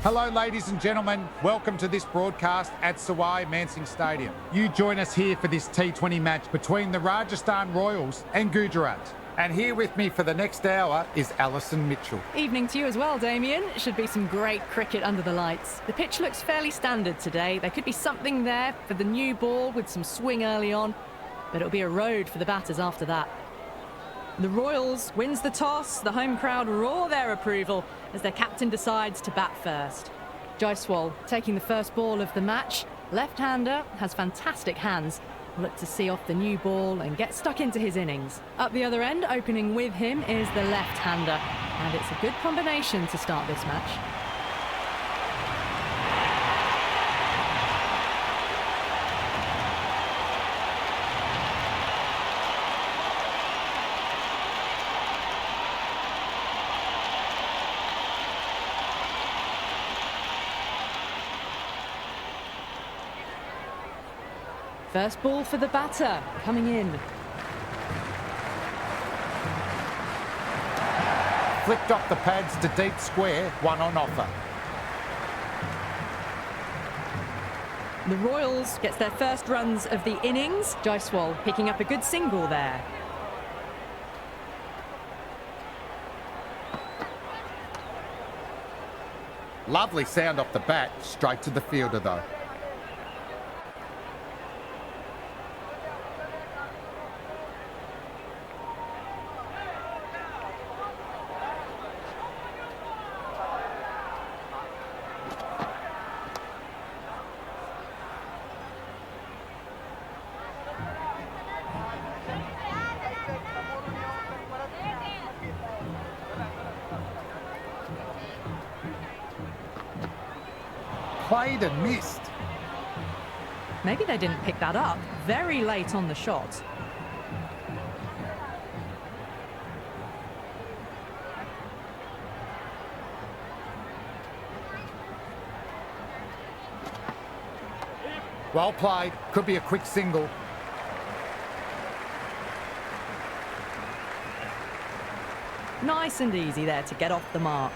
Hello, ladies and gentlemen. Welcome to this broadcast at Sawai Mansingh Stadium. You join us here for this T20 match between the Rajasthan Royals and Gujarat. And here with me for the next hour is Alison Mitchell. Evening to you as well, Damien. It should be some great cricket under the lights. The pitch looks fairly standard today. There could be something there for the new ball with some swing early on, but it'll be a road for the batters after that. The Royals wins the toss. The home crowd roar their approval as their captain decides to bat first. Jaiswal taking the first ball of the match. Left-hander, has fantastic hands. Look to see off the new ball and get stuck into his innings. Up the other end, opening with him, is the left-hander. And it's a good combination to start this match. First ball for the batter, coming in. Flicked off the pads to deep square, one on offer. The Royals gets their first runs of the innings. Jaiswal picking up a good single there. Lovely sound off the bat, straight to the fielder though. Played and missed. Maybe they didn't pick that up. Very late on the shot. Well played. Could be a quick single. Nice and easy there to get off the mark.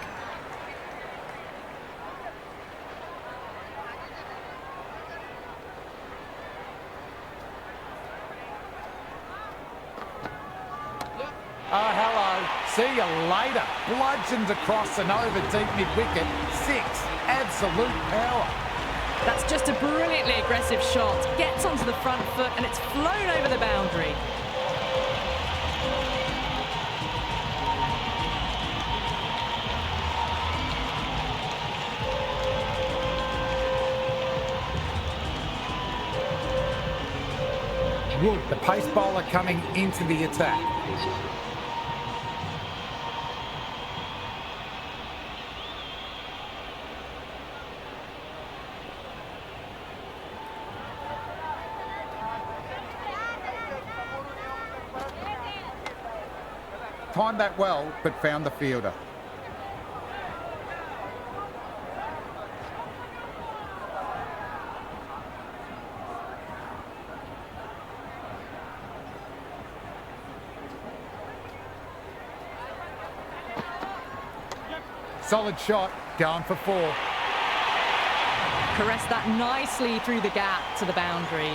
Oh, hello. See you later. Bludgeoned across and over deep mid-wicket. 6. Absolute power. That's just a brilliantly aggressive shot. Gets onto the front foot and it's flown over the boundary. Wood, the pace bowler, coming into the attack. Timed that well, but found the fielder. Solid shot, going for 4. Caressed that nicely through the gap to the boundary.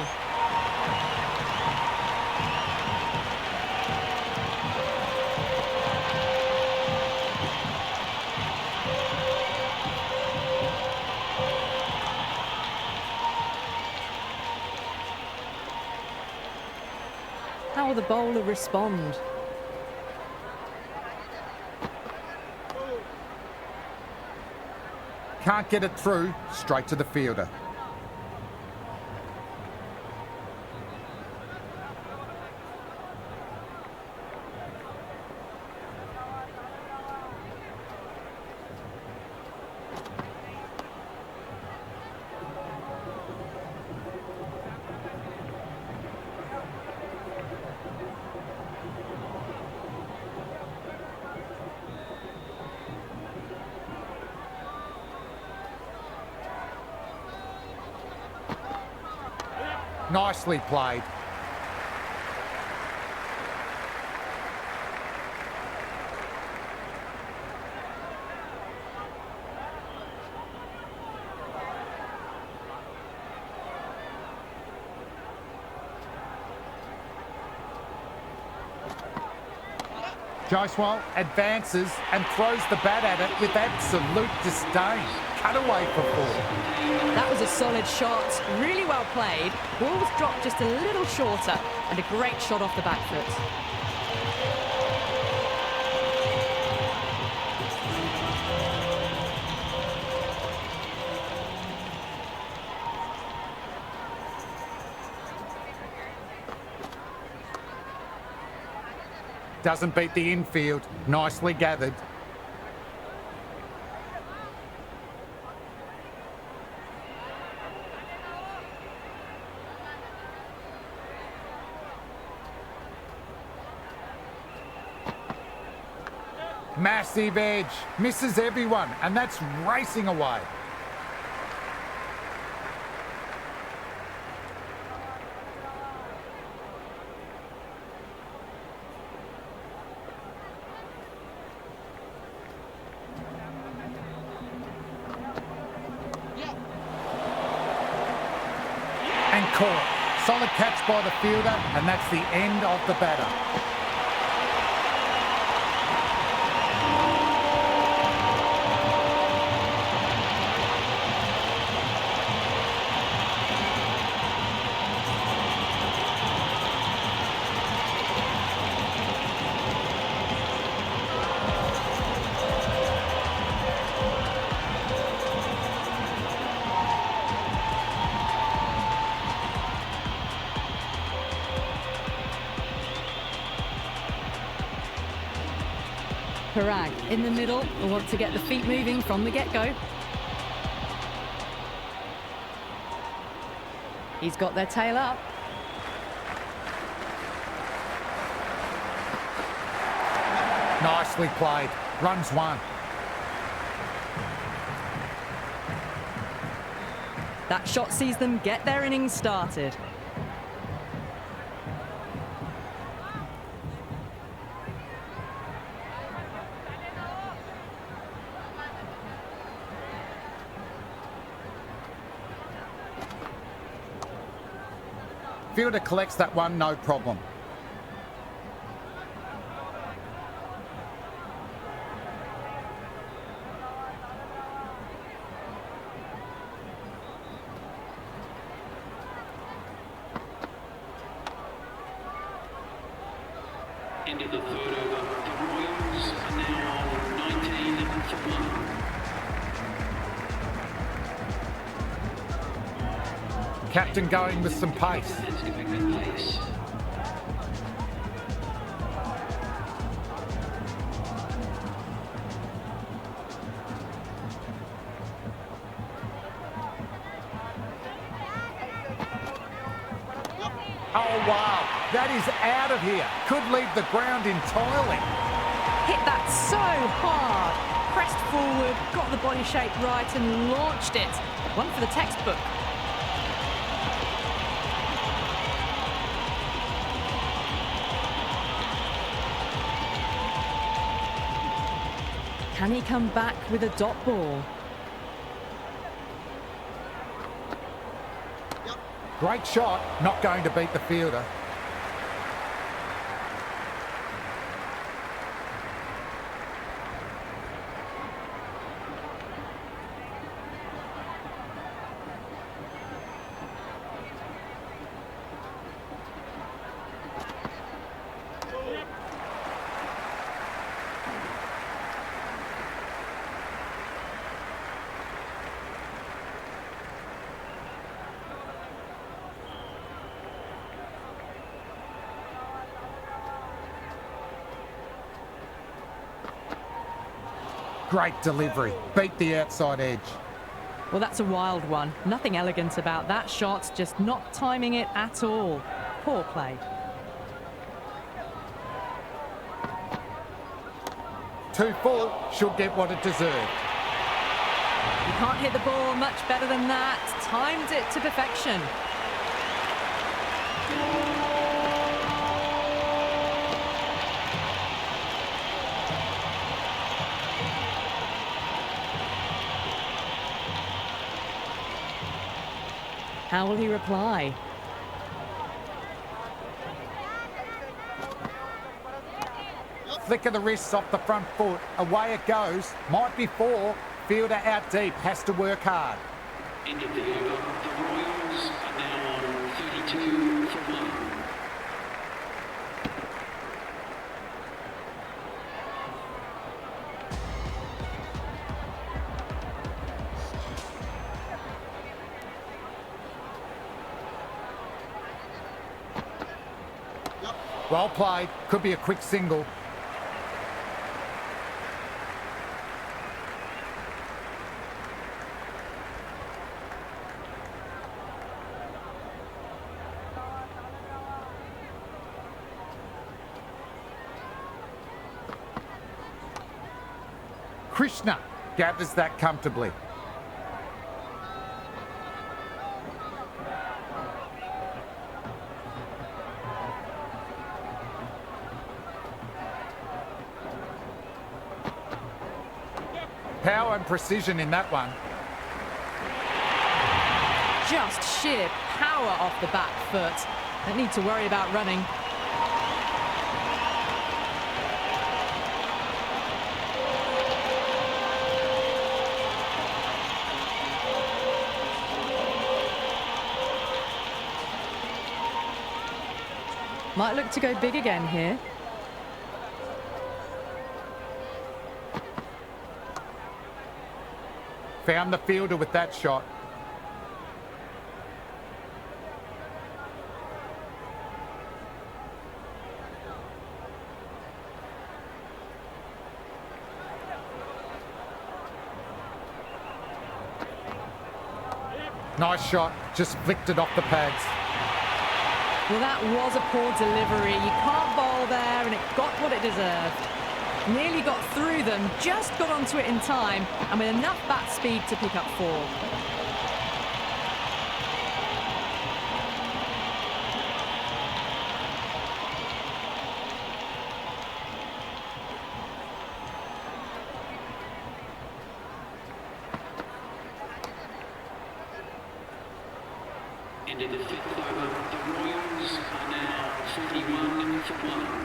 How will the bowler respond? Can't get it through, straight to the fielder. Nicely played. Jaiswal advances and throws the bat at it with absolute disdain. Cut away for 4. That was a solid shot, really well played. Ball was dropped just a little shorter, and a great shot off the back foot. Doesn't beat the infield. Nicely gathered. Massive edge. Misses everyone, and that's racing away. And caught. Solid catch by the fielder, and that's the end of the batter. Parag in the middle will want to get the feet moving from the get-go. He's got their tail up. Nicely played. Runs 1. That shot sees them get their innings started. Fielder collects that one, no problem. Into the third over. The Royals are now 19 for 1. Captain going with some pace. Oh, wow. That is out of here. Could leave the ground entirely. Hit that so hard. Pressed forward, got the body shape right and launched it. One for the textbook. Can he come back with a dot ball? Great shot. Not going to beat the fielder. Great delivery. Beat the outside edge. Well, that's a wild one. Nothing elegant about that shot, just not timing it at all. Poor play. Too full, should get what it deserved. You can't hit the ball much better than that. Timed it to perfection. How will he reply? flick of the wrists off the front foot. Away it goes. Might be 4. Fielder out deep. Has to work hard. End of the over. The Royals are now on 32 for 1. Well played. Could be a quick single. Krishna gathers that comfortably. Power and precision in that one. Just sheer power off the back foot. Don't need to worry about running. Might look to go big again here. Found the fielder with that shot. Nice shot, just flicked it off the pads. Well, that was a poor delivery. You can't bowl there, and it got what it deserved. Nearly got through them, just got onto it in time, and with enough bat speed to pick up 4. End of the 5th over. The Royals are now 41 for 1.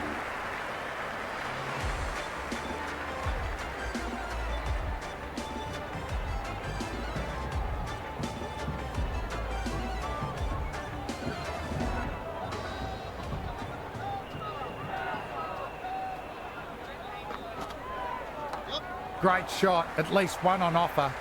Great shot, at least one on offer.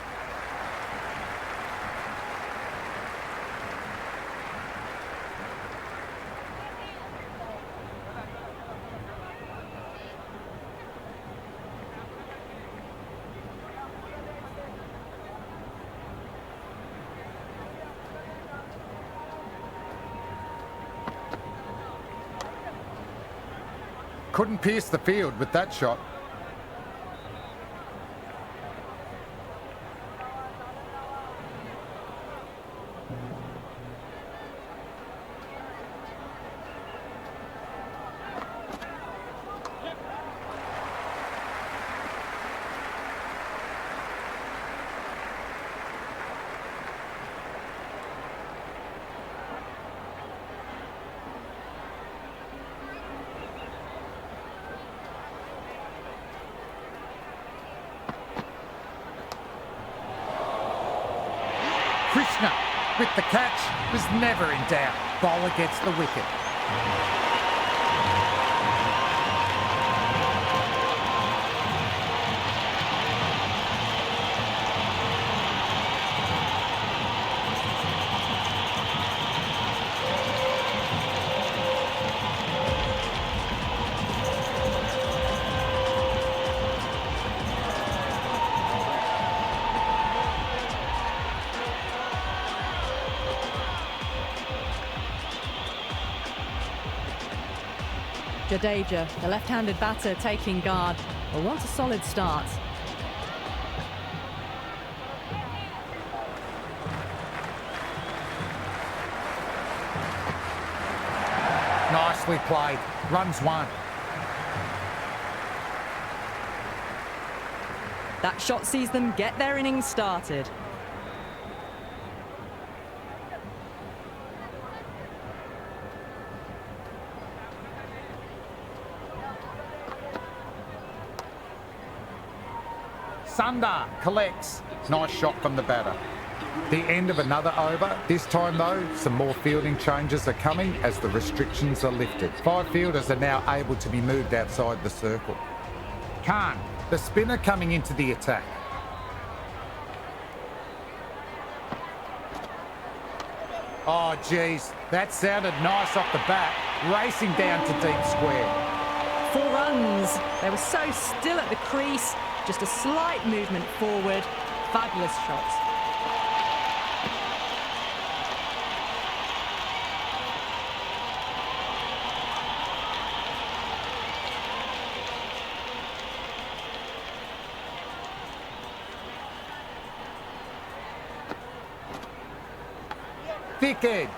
Couldn't pierce the field with that shot. Krishna with the catch was never in doubt. Bowler gets the wicket. Jadeja, the left-handed batter taking guard, will want a solid start. Nicely played. Runs 1. That shot sees them get their innings started. Sundar collects. Nice shot from the batter. The end of another over. This time though, some more fielding changes are coming as the restrictions are lifted. 5 fielders are now able to be moved outside the circle. Khan, the spinner, coming into the attack. Oh geez, that sounded nice off the bat. Racing down to deep square. 4 runs. They were so still at the crease. Just a slight movement forward. Fabulous shot. Thick edge.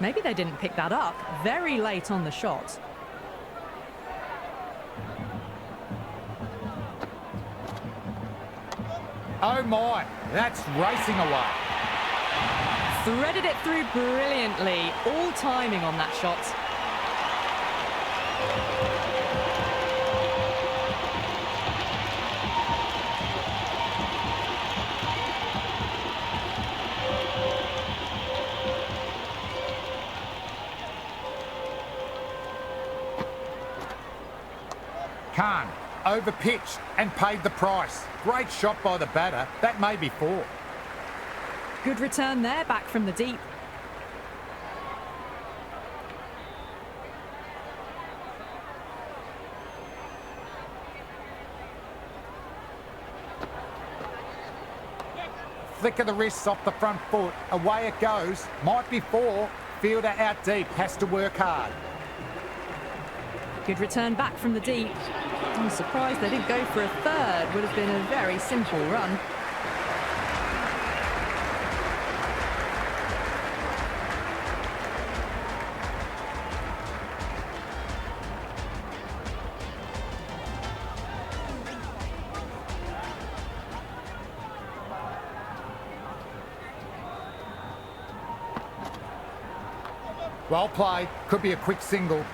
Maybe they didn't pick that up. Very late on the shot. Oh my, that's racing away. Threaded it through brilliantly. All timing on that shot. Khan over-pitched and paid the price. Great shot by the batter. That may be 4. Good return there, back from the deep. Flick of the wrists off the front foot. Away it goes. Might be 4. Fielder out deep. Has to work hard. Good return back from the deep. I'm surprised they didn't go for a third. Would have been a very simple run. Well played. Could be a quick single.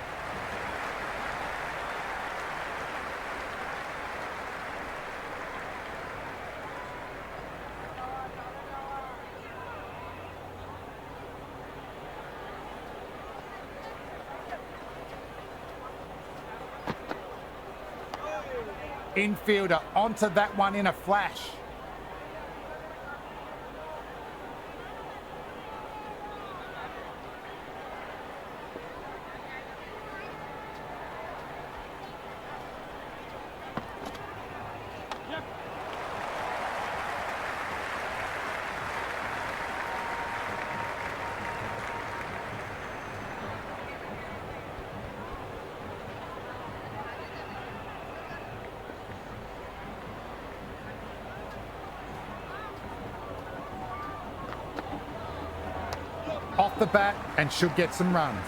Infielder onto that one in a flash. Off the bat and should get some runs.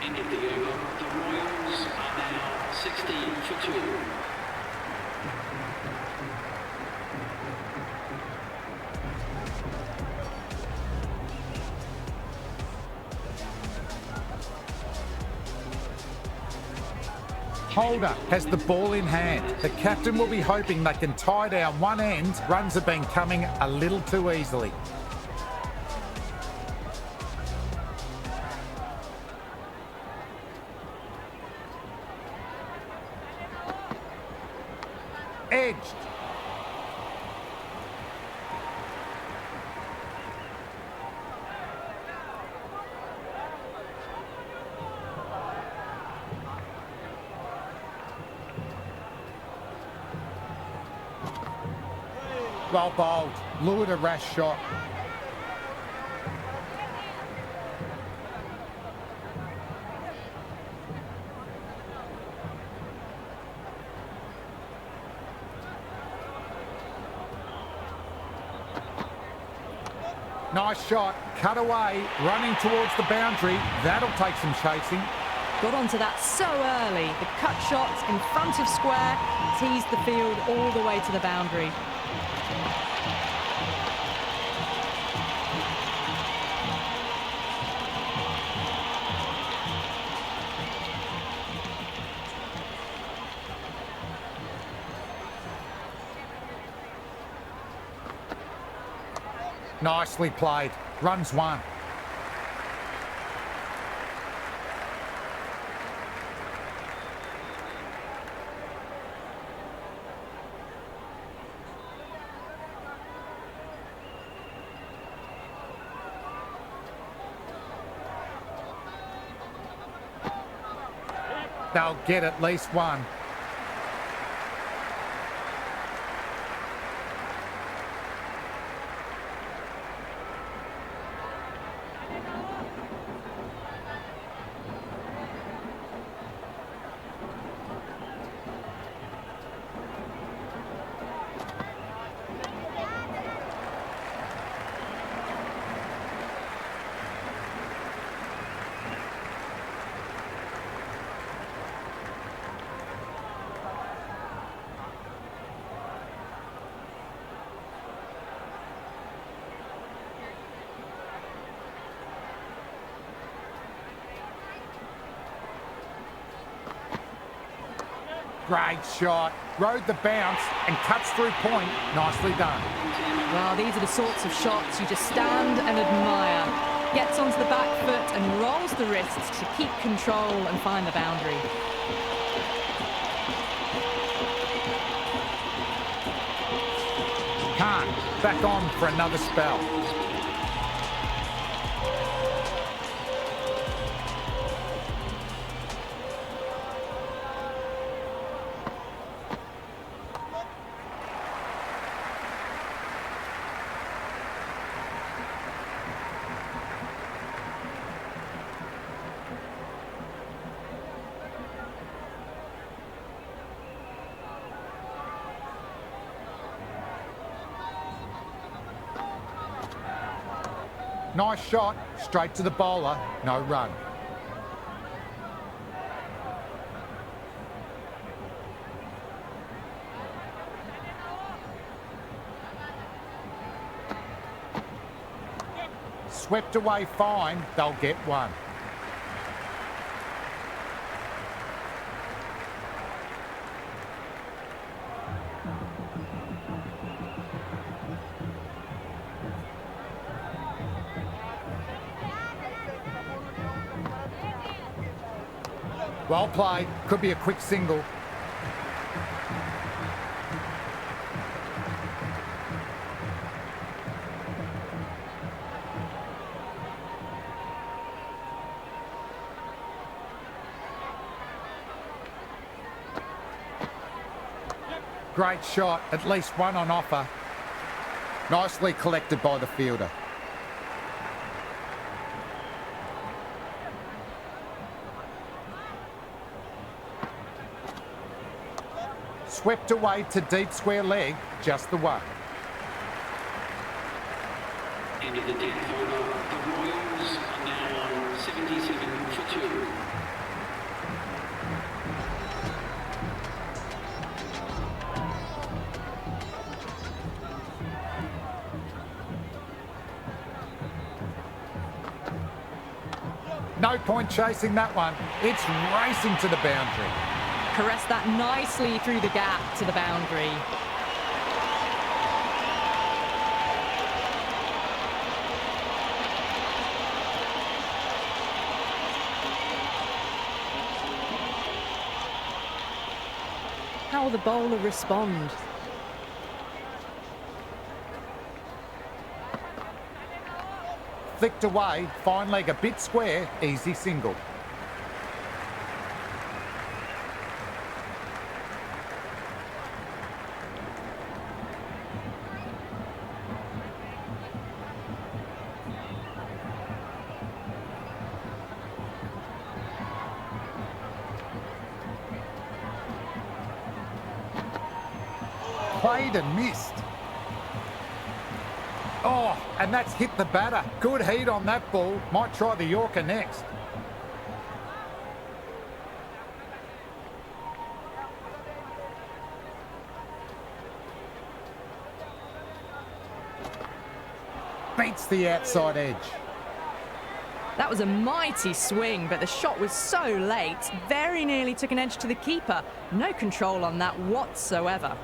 End of the over. The Royals are now 16 for 2. Holder has the ball in hand. The captain will be hoping they can tie down one end. Runs have been coming a little too easily. Edged. Well bowled. Lured a rash shot. Nice shot, cut away, running towards the boundary. That'll take some chasing. Got onto that so early. The cut shot in front of square teased the field all the way to the boundary. Nicely played. Runs one. They'll get at least one. Great shot. Rode the bounce and cuts through point. Nicely done. Well, these are the sorts of shots you just stand and admire. Gets onto the back foot and rolls the wrists to keep control and find the boundary. Can't. Back on for another spell. Nice shot, straight to the bowler, no run. Swept away fine, they'll get one. Well played, could be a quick single. Great shot, at least one on offer. Nicely collected by the fielder. Swept away to deep square leg, just the one. End of the 10th over. The Royals are now on 77 for 2. No point chasing that one. It's racing to the boundary. Caressed that nicely through the gap to the boundary. How will the bowler respond? Flicked away, fine leg a bit square, easy single. Played and missed. Oh, and that's hit the batter. Good heat on that ball. Might try the Yorker next. Beats the outside edge. That was a mighty swing, but the shot was so late. Very nearly took an edge to the keeper. No control on that whatsoever.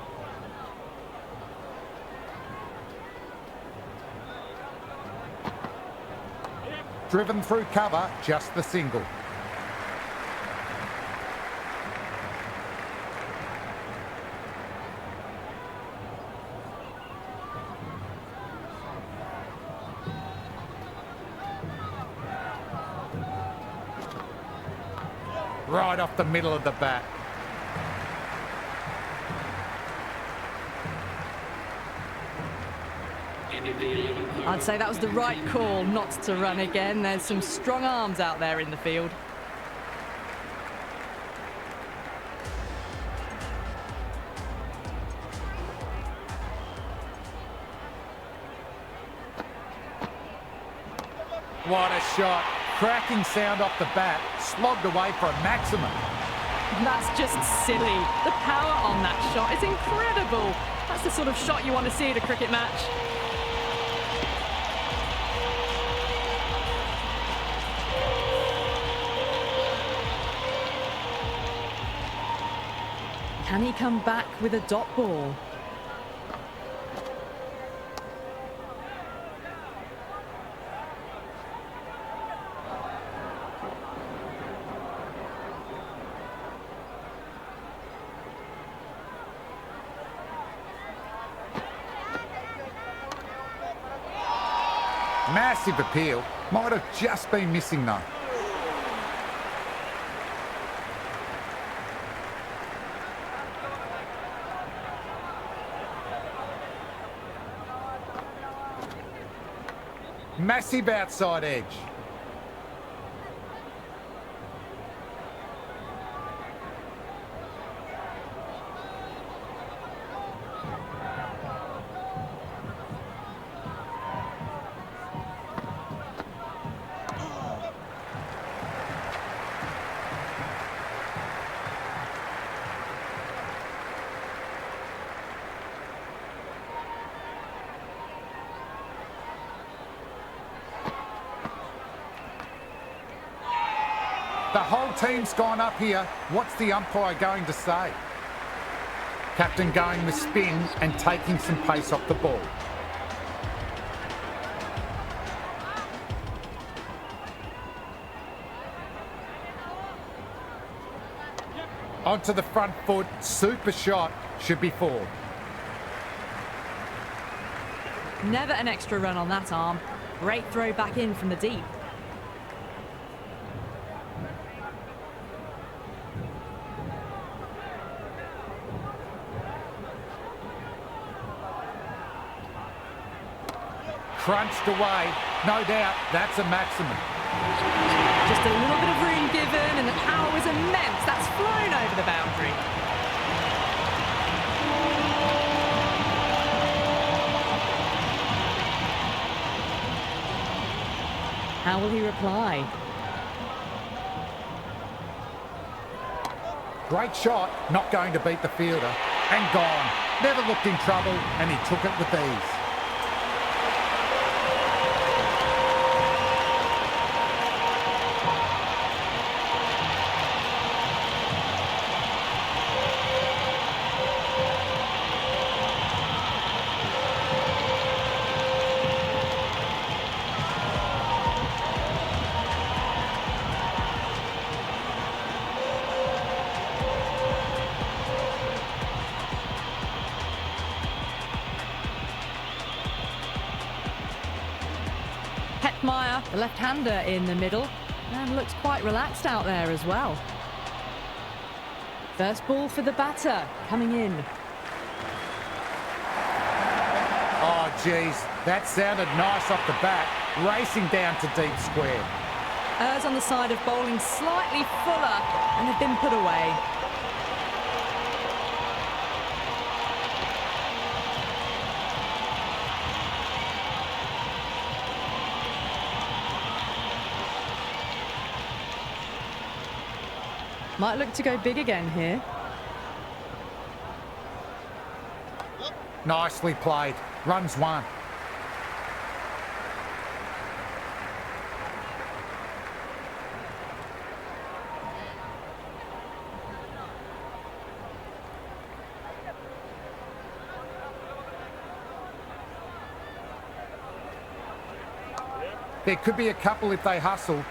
Driven through cover, just the single. Right off the middle of the bat. I'd say that was the right call not to run again. There's some strong arms out there in the field. What a shot. Cracking sound off the bat, slogged away for a maximum. That's just silly. The power on that shot is incredible. That's the sort of shot you want to see at a cricket match. Can he come back with a dot ball? Massive appeal. Might have just been missing though. Massive outside edge. The whole team's gone up here. What's the umpire going to say? Captain going with spin and taking some pace off the ball. Onto the front foot, super shot, should be four. Never an extra run on that arm. Great throw back in from the deep. Crunched away, no doubt, that's a maximum. Just a little bit of room given and the power was immense. That's flown over the boundary. How will he reply? Great shot, not going to beat the fielder, and gone. Never looked in trouble, and he took it with ease. Hetmeyer, the left-hander in the middle, and looks quite relaxed out there as well. First ball for the batter, coming in. Oh, geez, that sounded nice off the bat, racing down to deep square. Errs on the side of bowling slightly fuller, and they've been put away. Might look to go big again here. Nicely played. Runs one. There could be a couple if they hustle.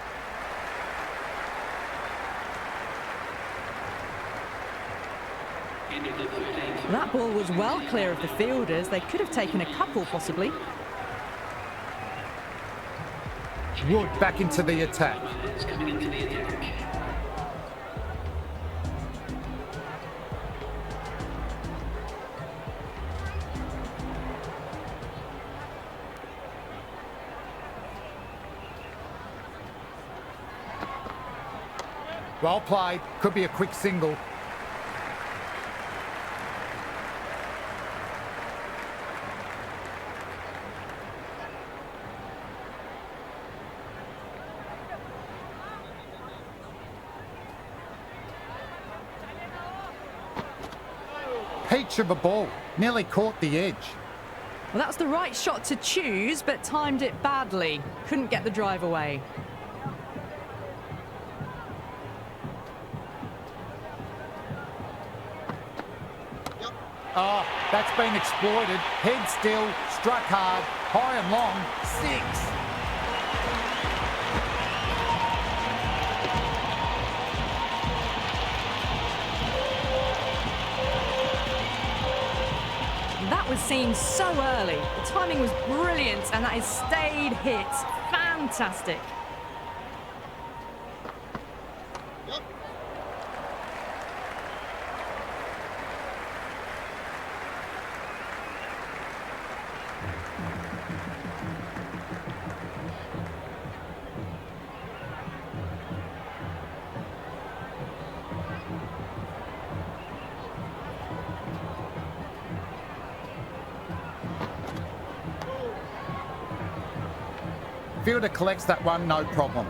That ball was well clear of the fielders. They could have taken a couple, possibly. Wood back into the attack. Coming into the attack. Well played. Could be a quick single. Peach of a ball. Nearly caught the edge. Well, that was the right shot to choose, but timed it badly. Couldn't get the drive away. Oh, that's been exploited. Head still, struck hard, high and long, 6. That was seen so early. The timing was brilliant, and that is stayed hits. Fantastic. Fielder collects that one, no problem.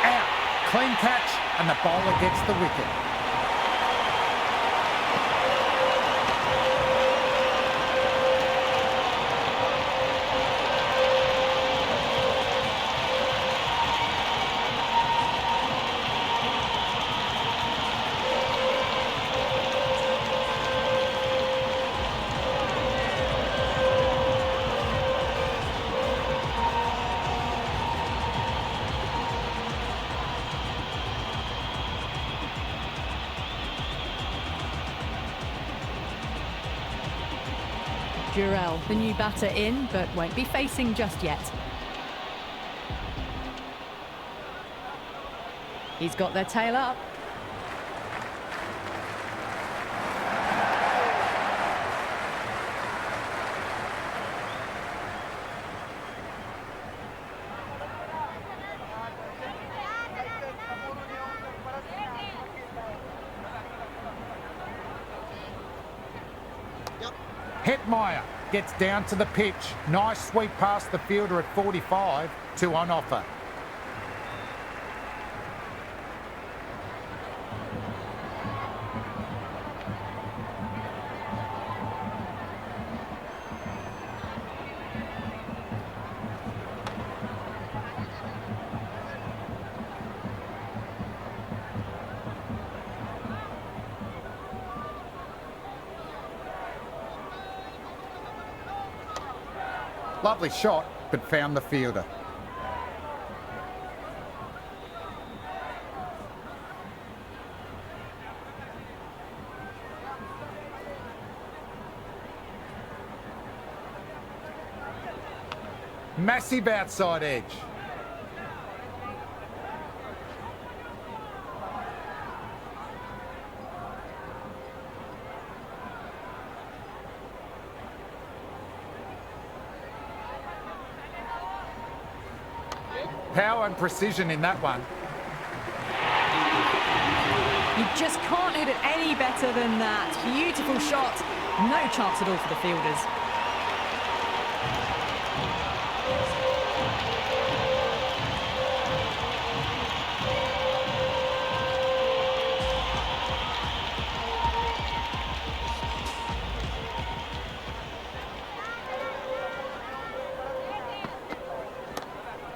Out. Clean catch, and the bowler gets the wicket. Jurel, the new batter in, but won't be facing just yet. He's got their tail up. Hetmeyer gets down to the pitch. Nice sweep past the fielder at 45. 2 on offer. Lovely shot, but found the fielder. Massive outside edge. Power and precision in that one. You just can't hit it any better than that. Beautiful shot. No chance at all for the fielders.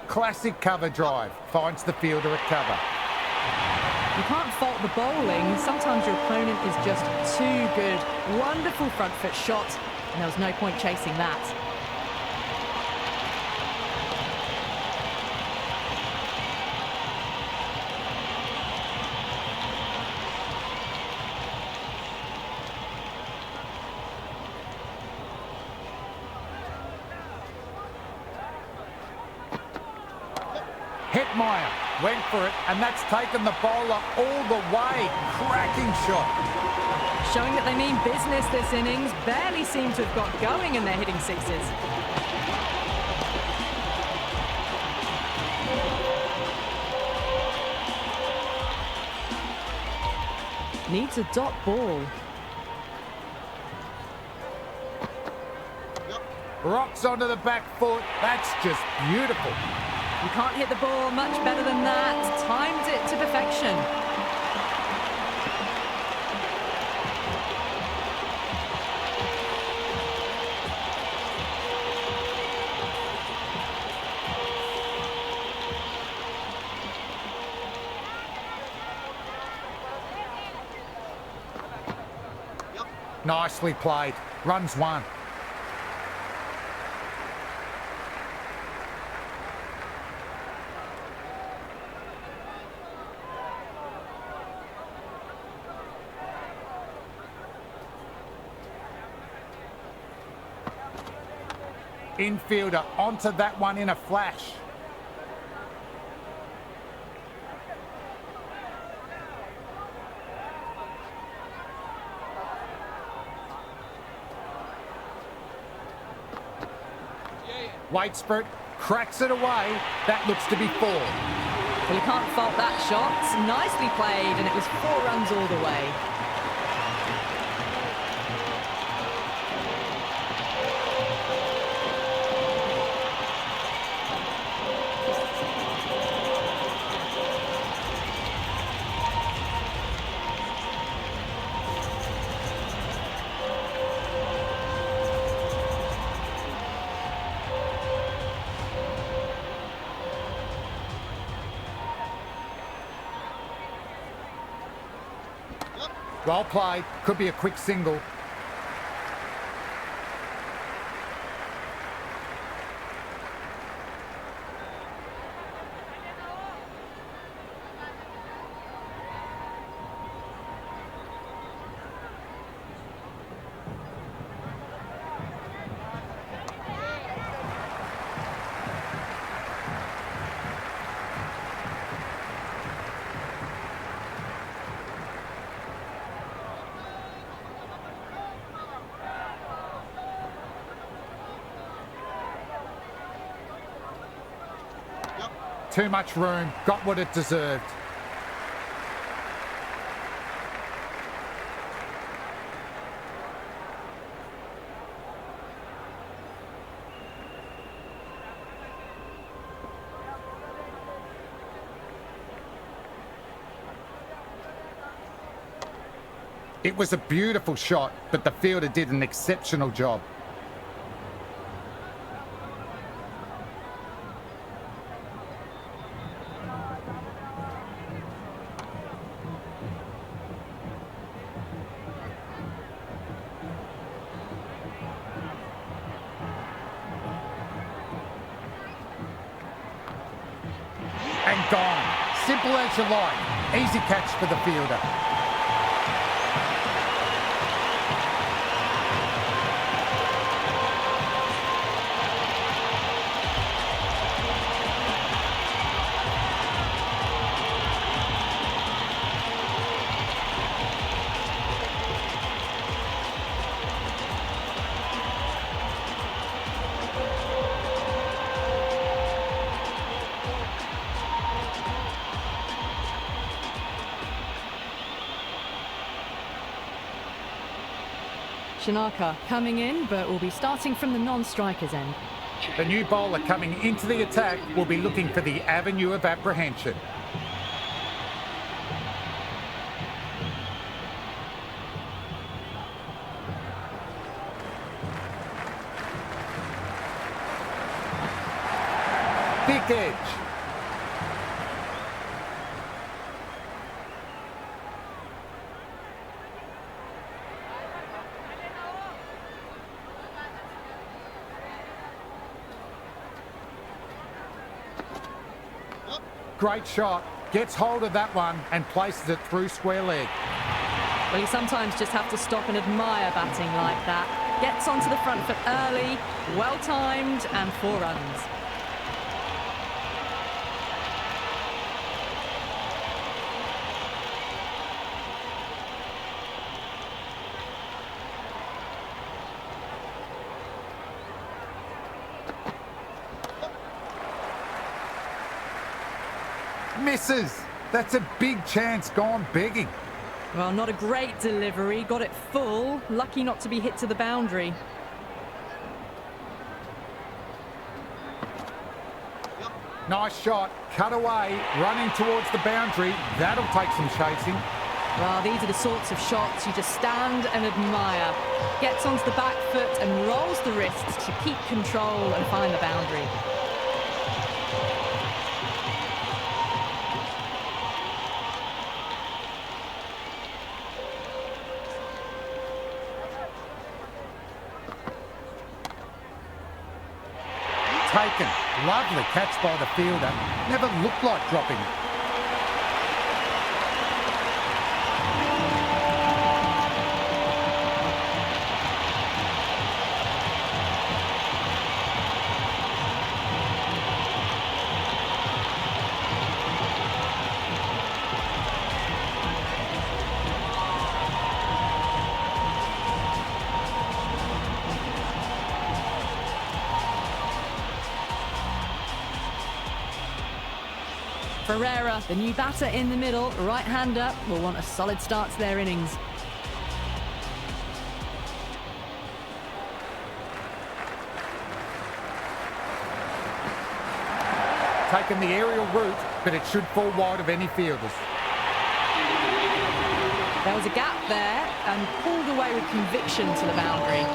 Classic cover drive. Finds the fielder at cover. You can't fault the bowling. Sometimes your opponent is just too good. Wonderful front foot shot, and there was no point chasing that. Hetmeyer went for it, and that's taken the bowler all the way. Cracking shot. Showing that they mean business this innings. Barely seem to have got going in their hitting sixes. Needs a dot ball. Rocks onto the back foot. That's just beautiful. You can't hit the ball much better than that. Timed it to perfection. Nicely played. Runs one. Infielder onto that one in a flash. Waits for it, cracks it away. That looks to be four. Well, you can't fault that shot. Nicely played, and it was 4 runs all the way. Well played. Could be a quick single. Too much room, got what it deserved. It was a beautiful shot, but the fielder did an exceptional job. Gone. Simple as you like. Easy catch for the fielder. Shanaka coming in, but will be starting from the non-striker's end. The new bowler coming into the attack will be looking for the avenue of apprehension. Thick edge. Great shot. Gets hold of that one and places it through square leg. Well, you sometimes just have to stop and admire batting like that. Gets onto the front foot early, well-timed, and 4 runs. Misses. That's a big chance gone begging. Well, not a great delivery. Got it full. Lucky not to be hit to the boundary. Nice shot. Cut away. Running towards the boundary. That'll take some chasing. Well, these are the sorts of shots you just stand and admire. Gets onto the back foot and rolls the wrists to keep control and find the boundary. Taken. Lovely catch by the fielder. Never looked like dropping it. Ferreira, the new batter in the middle, right-hander, will want a solid start to their innings. Taken the aerial route, but it should fall wide of any fielders. There was a gap there and pulled away with conviction to the boundary.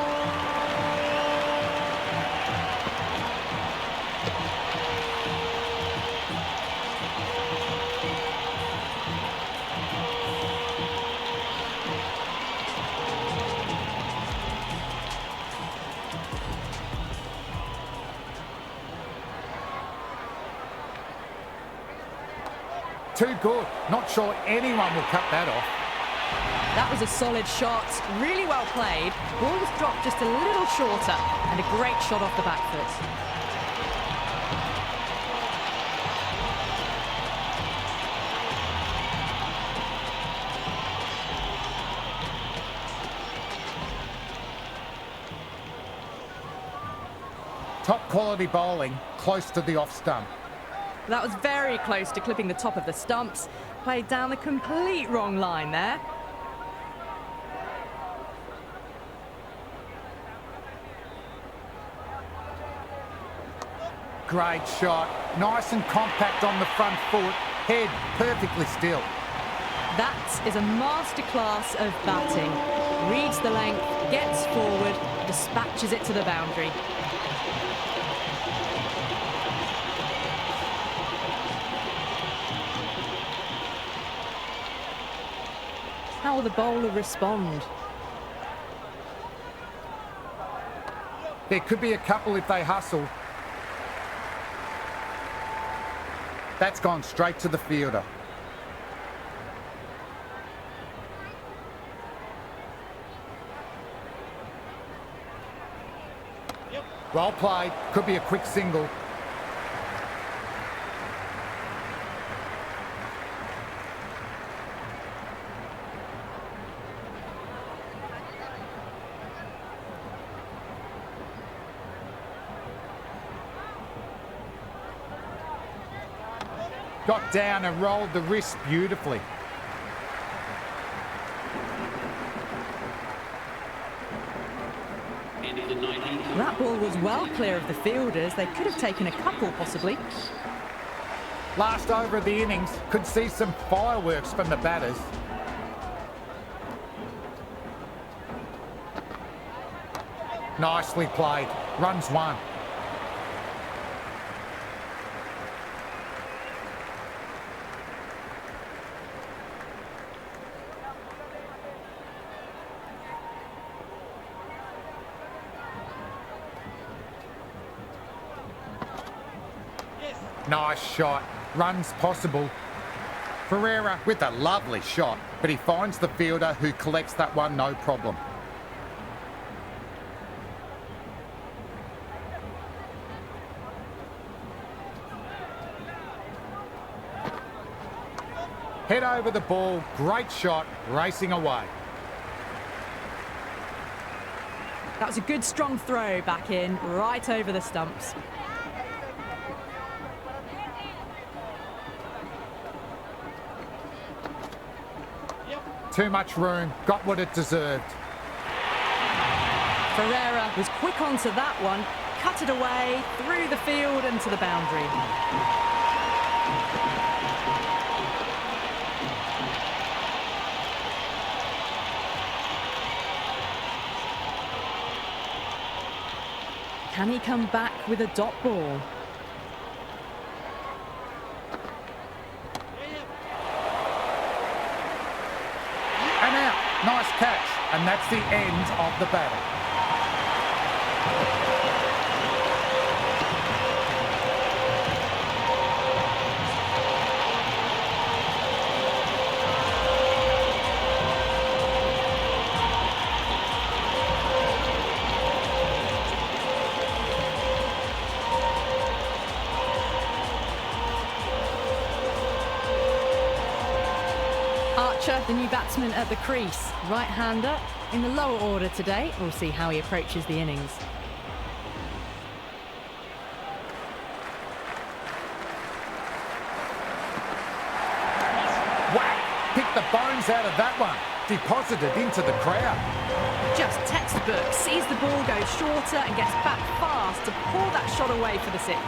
Too good. Not sure anyone will cut that off. That was a solid shot, really well played. Ball was dropped just a little shorter and a great shot off the back foot. Top quality bowling, close to the off stump. That was very close to clipping the top of the stumps. Played down the complete wrong line there. Great shot. Nice and compact on the front foot. Head perfectly still. That is a masterclass of batting. Reads the length, gets forward, dispatches it to the boundary. How will the bowler respond? There could be a couple if they hustle. That's gone straight to the fielder. Well played. Could be a quick single. Got down and rolled the wrist beautifully. Into the 19th. That ball was well clear of the fielders. They could have taken a couple, possibly. Last over of the innings. Could see some fireworks from the batters. Nicely played. Runs one. Nice shot. Runs possible. Ferreira with a lovely shot, but he finds the fielder who collects that one no problem. Head over the ball. Great shot. Racing away. That was a good strong throw back in, right over the stumps. Too much room. Got what it deserved. Ferreira was quick onto that one, cut it away, through the field and to the boundary. Can he come back with a dot ball? And out. Nice catch. And that's the end of the battle. Archer, the new batsman at the crease. Right-hander in the lower order today. We'll see how he approaches the innings. Whack! Picked the bones out of that one. Deposited into the crowd. Just textbook. Sees the ball go shorter and gets back fast to pull that shot away for the six.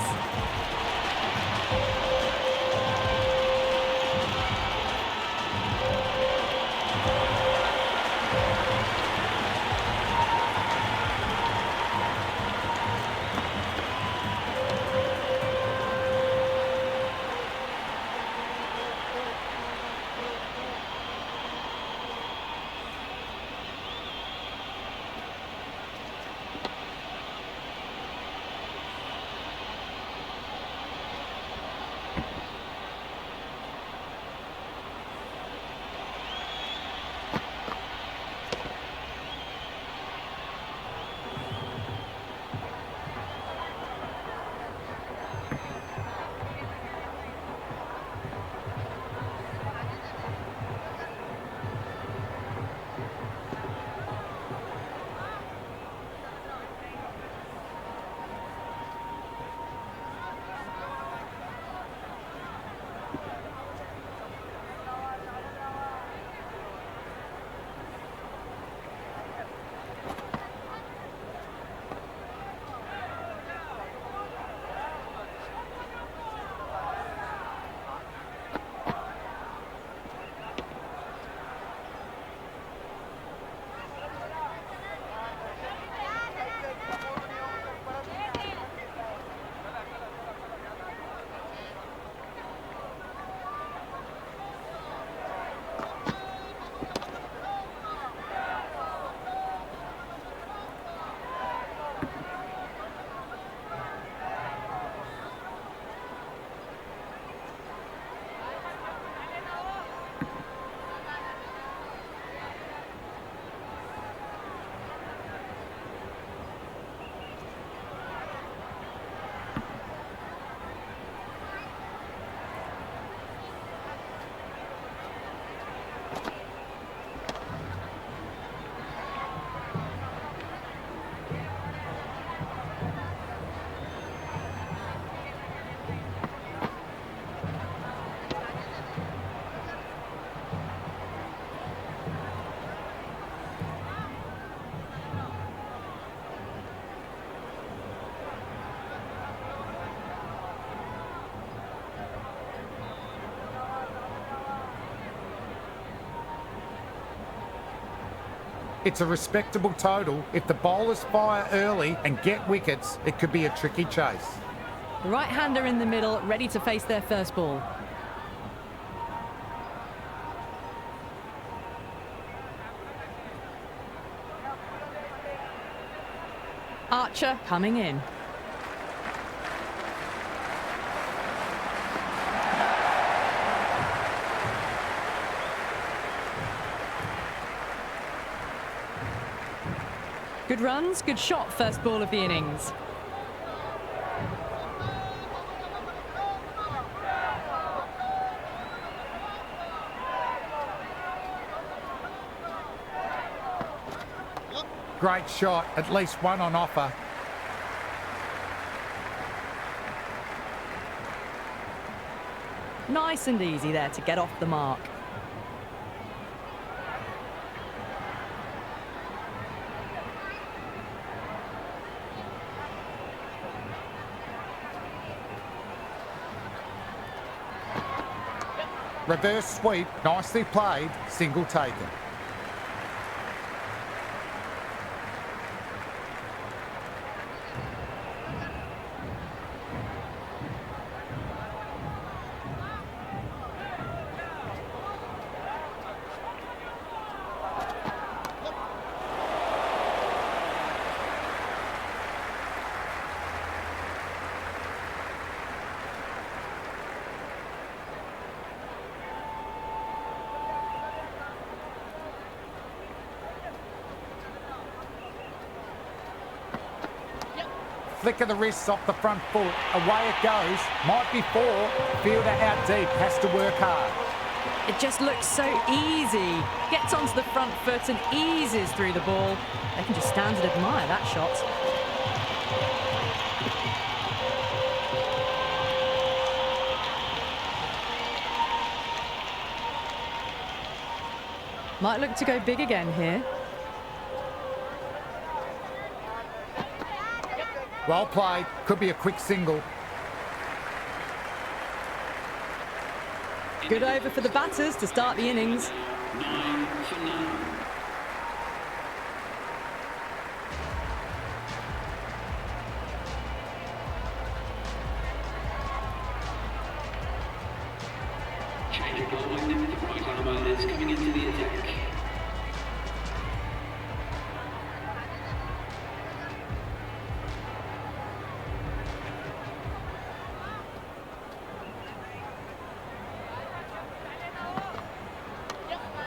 It's a respectable total. If the bowlers fire early and get wickets, it could be a tricky chase. The right-hander in the middle, ready to face their first ball. Archer coming in. Good runs, good shot, first ball of the innings. Great shot, at least one on offer. Nice and easy there to get off the mark. Reverse sweep, nicely played, single taken. Flick of the wrists off the front foot. Away it goes. Might be four. Fielder out deep. Has to work hard. It just looks so easy. Gets onto the front foot and eases through the ball. They can just stand and admire that shot. Might look to go big again here. Well played. Could be a quick single. Good over for the batters to start the innings. 9 for 9. Change of bowling with the right arm is coming into the attack.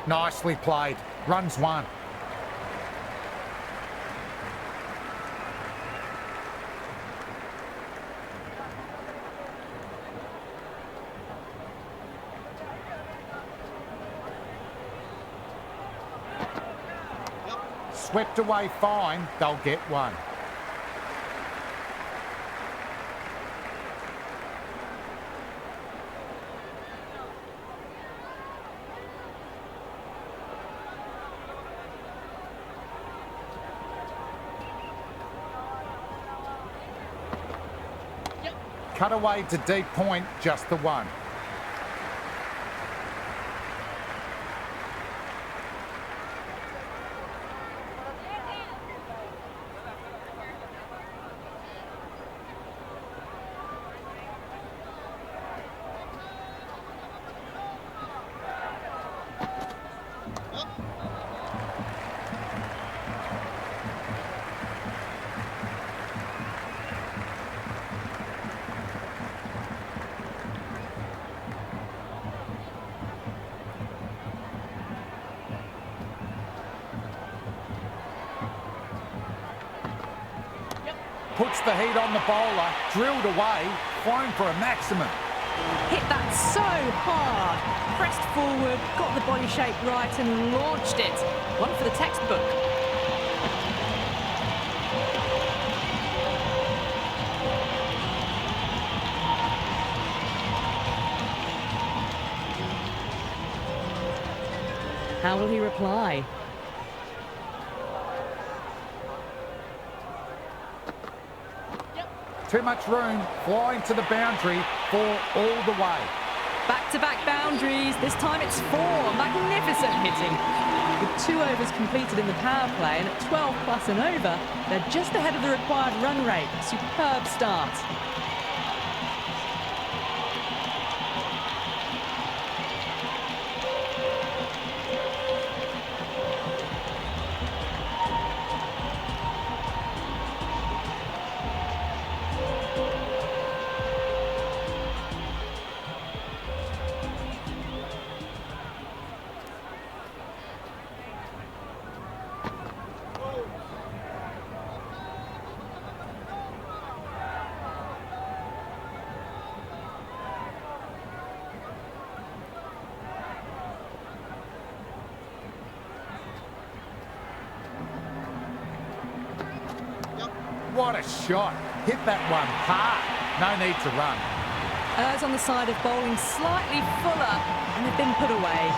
Nicely played. Runs one. Swept away fine. They'll get one. Cut away to deep point, just the one. Puts the heat on the bowler, drilled away, flown for a maximum. Hit that so hard. Pressed forward, got the body shape right and launched it. One for the textbook. How will he reply? Too much room, flying to the boundary, four all the way. Back-to-back boundaries. This time it's four. Magnificent hitting. With 2 overs completed in the power play and at 12 plus and over, they're just ahead of the required run rate. Superb start. What a shot. Hit that one hard. No need to run. Errs on the side of bowling slightly fuller, and they've been put away.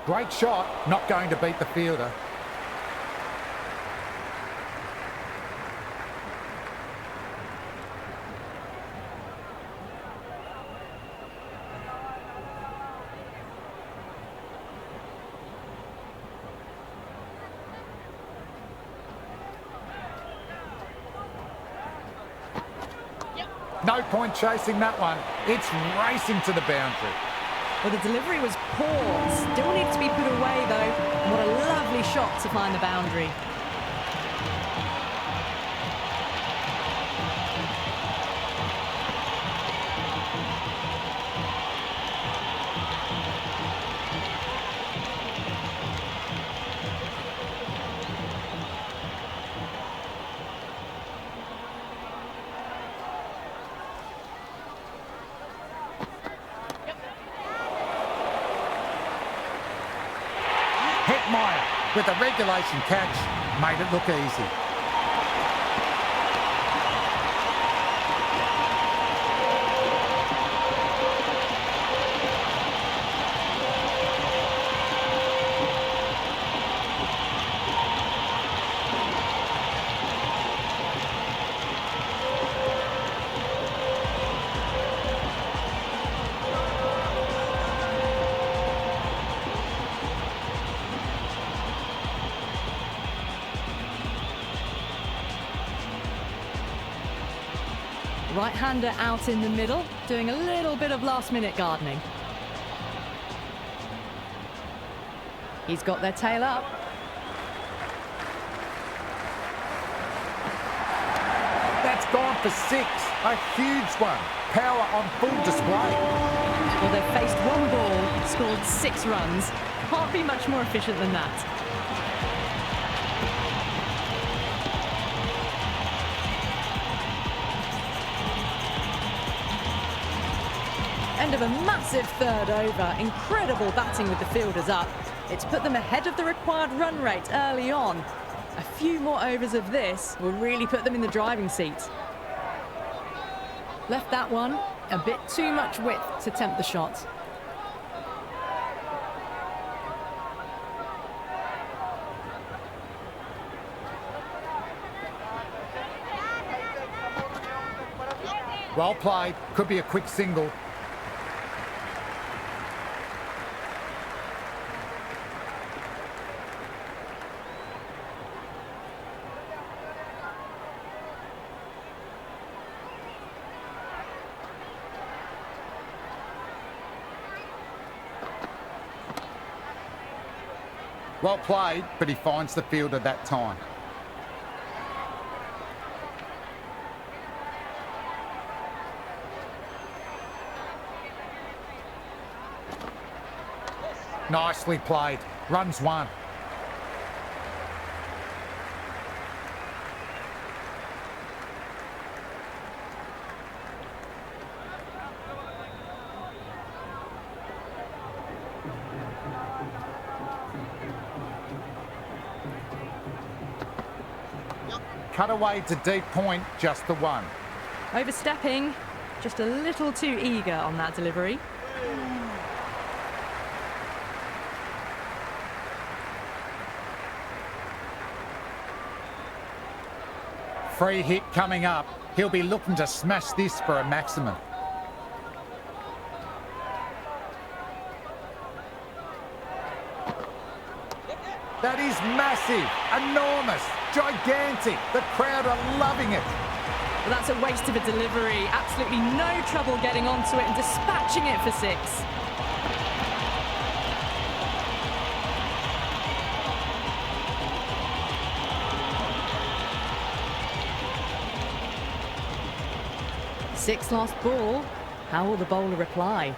Great shot, not going to beat the fielder. No point chasing that one. It's racing to the boundary. Well, the delivery was poor. Still needs to be put away, though. And what a lovely shot to find the boundary. With a regulation catch, made it look easy. Right-hander out in the middle, doing a little bit of last-minute gardening. He's got their tail up. That's gone for 6. A huge one. Power on full display. Well, they've faced one ball, scored 6 runs. Can't be much more efficient than that. End of a massive third over. Incredible batting with the fielders up. It's put them ahead of the required run rate early on. A few more overs of this will really put them in the driving seat. Left that one a bit too much width to tempt the shot. Well played. Could be a quick single. Well played, but he finds the fielder that time. Nicely played. Runs 1. Cut away to deep point, just the one. Overstepping, just a little too eager on that delivery. Free hit coming up. He'll be looking to smash this for a maximum. That is massive, enormous, gigantic. The crowd are loving it. Well, that's a waste of a delivery. Absolutely no trouble getting onto it and dispatching it for 6. Sixth last ball. How will the bowler reply?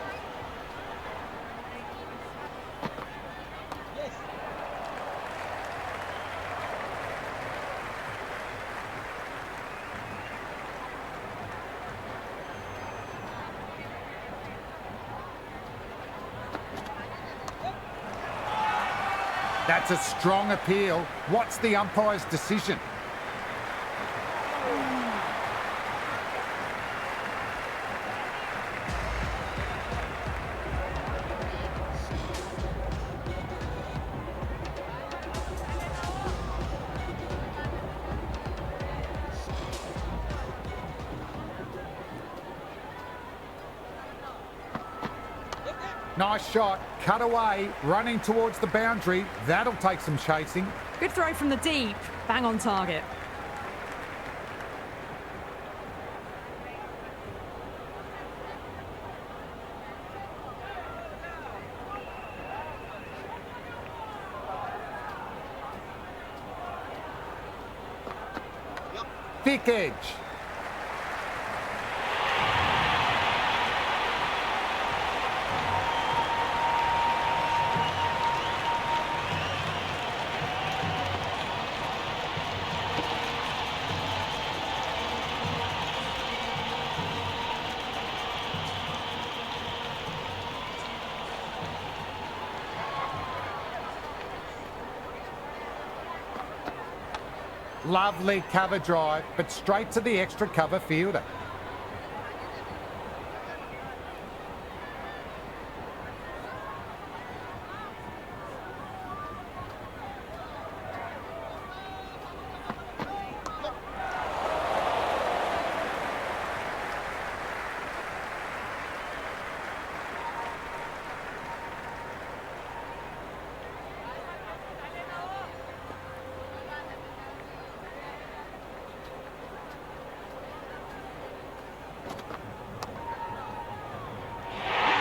That's a strong appeal. What's the umpire's decision? Nice shot, cut away, running towards the boundary. That'll take some chasing. Good throw from the deep, bang on target. Thick edge. Lovely cover drive, but straight to the extra cover fielder.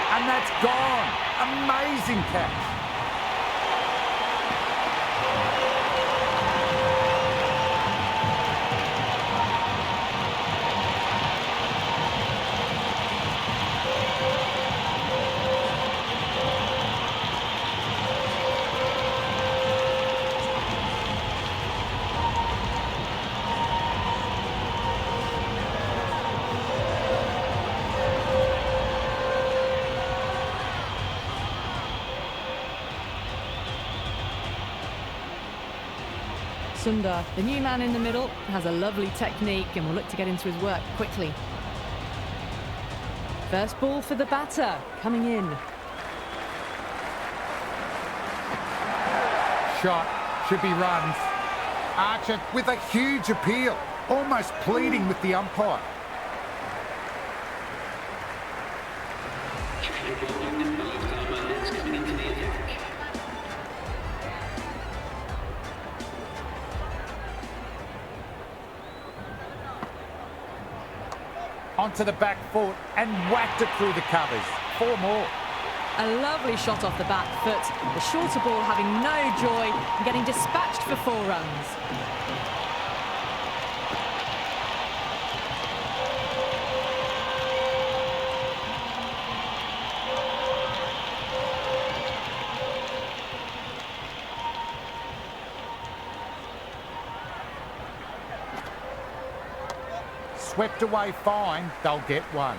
And that's gone. Amazing catch. Sundar, the new man in the middle, has a lovely technique and will look to get into his work quickly. First ball for the batter, coming in. Shot, should be runs. Archer with a huge appeal, almost pleading with the umpire. Onto the back foot and whacked it through the covers. 4 more. A lovely shot off the back foot. The shorter ball having no joy and getting dispatched for 4 runs. Swept away fine, they'll get 1.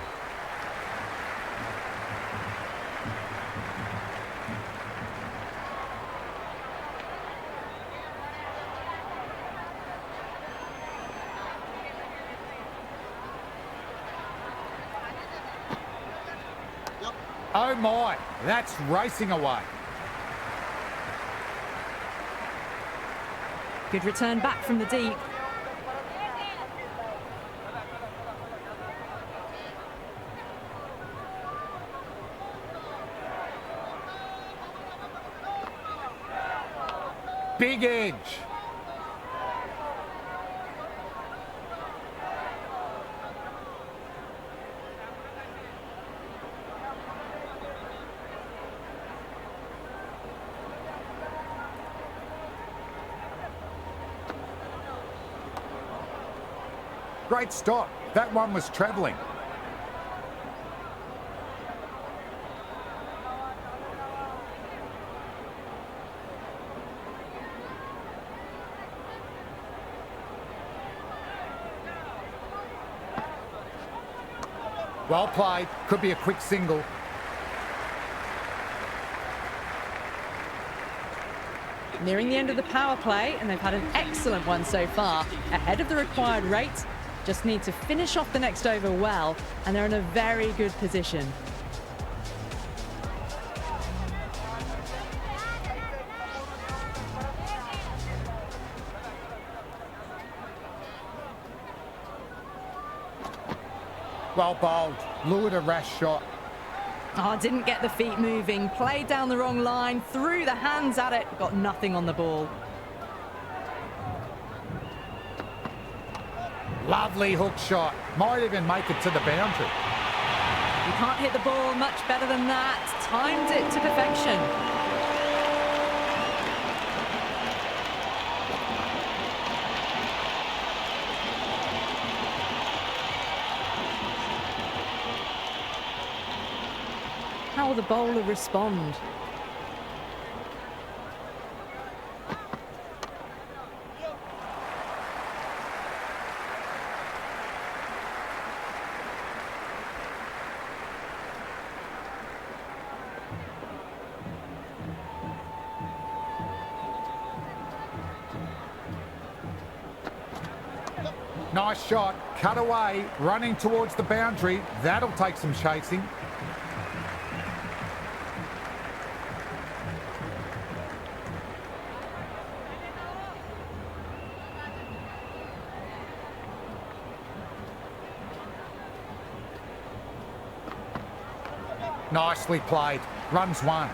Oh my, that's racing away. Good return back from the deep. Big edge. Great stop. That one was travelling. Well played. Could be a quick single. Nearing the end of the power play, and they've had an excellent one so far. Ahead of the required rate. Just need to finish off the next over well, and they're in a very good position. Well bowled. Lured a rash shot. Oh, didn't get the feet moving. Played down the wrong line. Threw the hands at it. Got nothing on the ball. Lovely hook shot. Might even make it to the boundary. You can't hit the ball much better than that. Timed it to perfection. How will the bowler respond? Nice shot. Cut away. Running towards the boundary. That'll take some chasing. Nicely played. Runs one.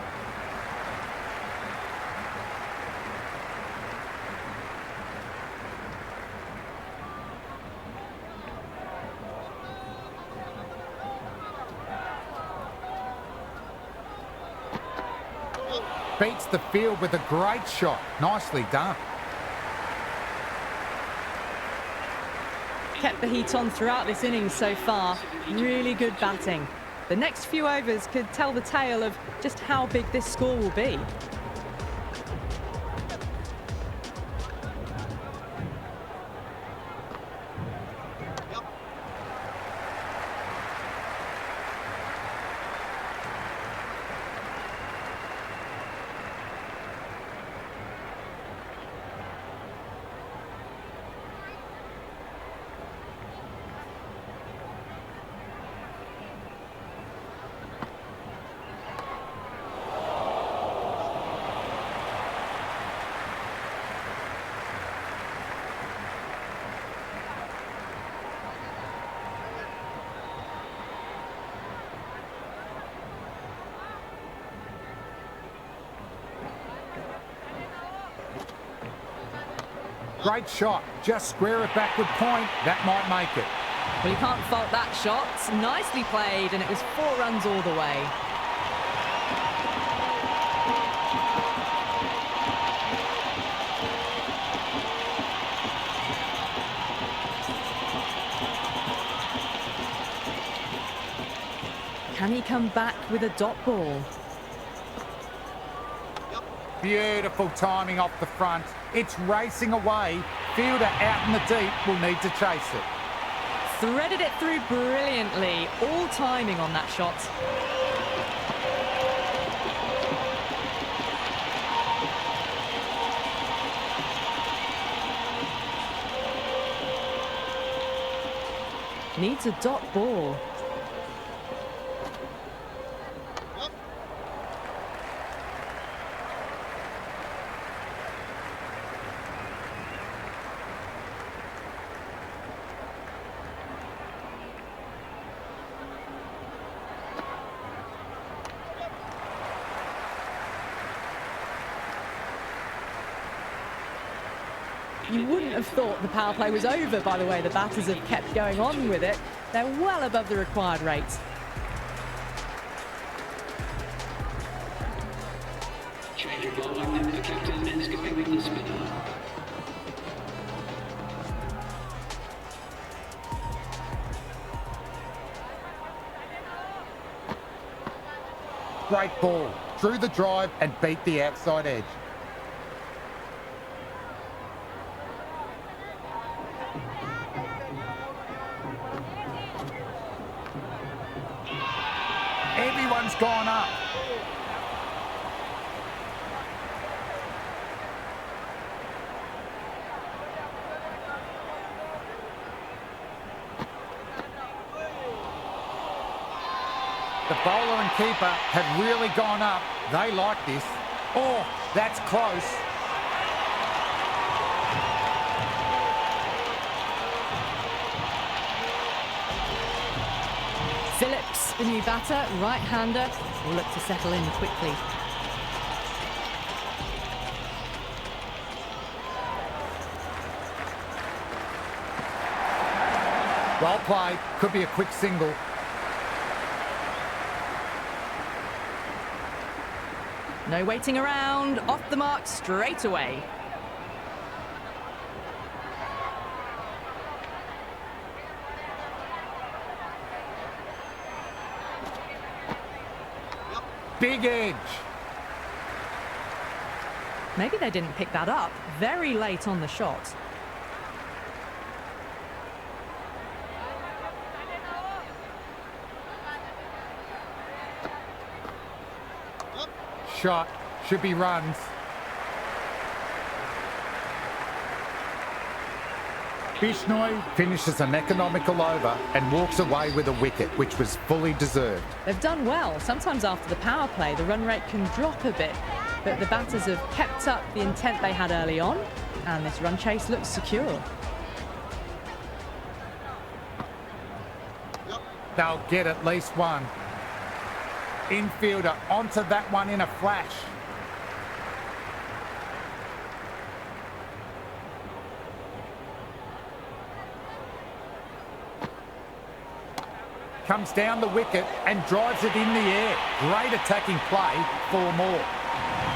Beats the field with a great shot. Nicely done. Kept the heat on throughout this innings so far. Really good batting. The next few overs could tell the tale of just how big this score will be. Great shot. Just square it backward point. That might make it. Well, you can't fault that shot. Nicely played, and it was 4 runs all the way. Can he come back with a dot ball? Beautiful timing off the front. It's racing away. Fielder out in the deep will need to chase it. Threaded it through brilliantly. All timing on that shot. Needs a dot ball. You wouldn't have thought the power play was over by the way the batters have kept going on with it. They're well above the required rate. Change of line, the captain is going the spinner. Great ball. Drew the drive and beat the outside edge. Everyone's gone up. The bowler and keeper have really gone up. They like this. Oh, that's close. Phillips, the new batter, right-hander, will look to settle in quickly. Well played. Could be a quick single. No waiting around, off the mark straight away. Big edge. Maybe they didn't pick that up very late on the shot. Shot. Should be runs. Bishnoi finishes an economical over and walks away with a wicket, which was fully deserved. They've done well. Sometimes after the power play, the run rate can drop a bit, but the batters have kept up the intent they had early on, and this run chase looks secure. They'll get at least one. Infielder onto that one in a flash. Comes down the wicket and drives it in the air. Great attacking play, 4 more.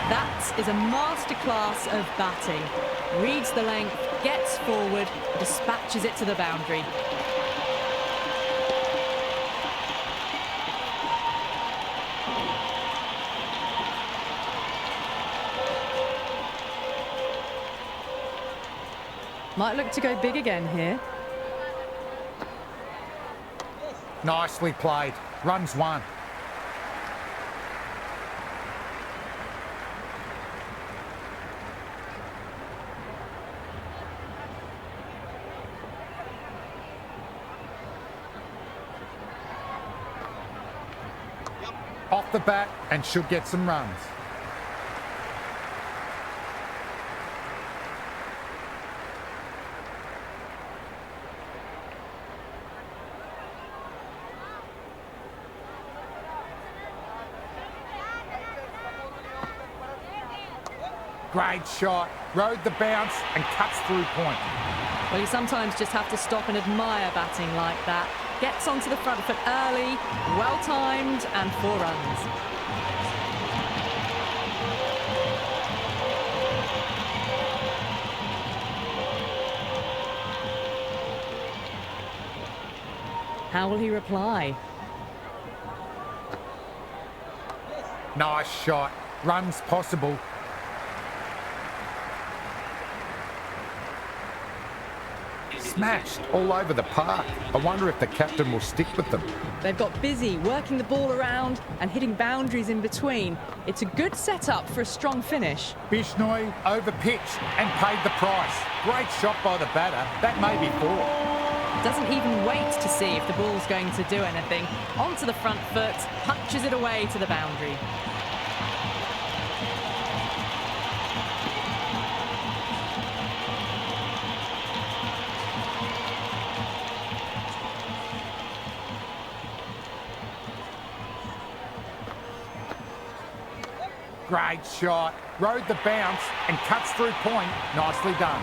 That is a masterclass of batting. Reads the length, gets forward, dispatches it to the boundary. Might look to go big again here. Nicely played. Runs 1. Off the bat and should get some runs. Great shot, rode the bounce and cuts through point. Well, you sometimes just have to stop and admire batting like that. Gets onto the front foot early, well-timed, and 4 runs. How will he reply? Nice shot, runs possible. Smashed all over the park. I wonder if the captain will stick with them. They've got busy working the ball around and hitting boundaries in between. It's a good setup for a strong finish. Bishnoi over-pitched and paid the price. Great shot by the batter. That may be 4. Doesn't even wait to see if the ball's going to do anything. Onto the front foot, punches it away to the boundary. Great shot, rode the bounce and cuts through point. Nicely done.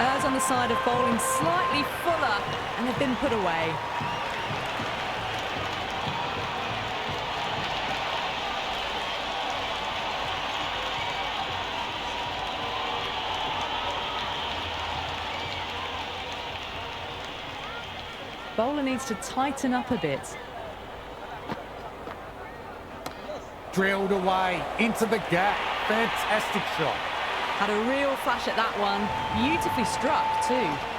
Errs on the side of bowling slightly fuller, and they've been put away. Bowler needs to tighten up a bit. Drilled away into the gap. Fantastic shot. Had a real flash at that one. Beautifully struck too.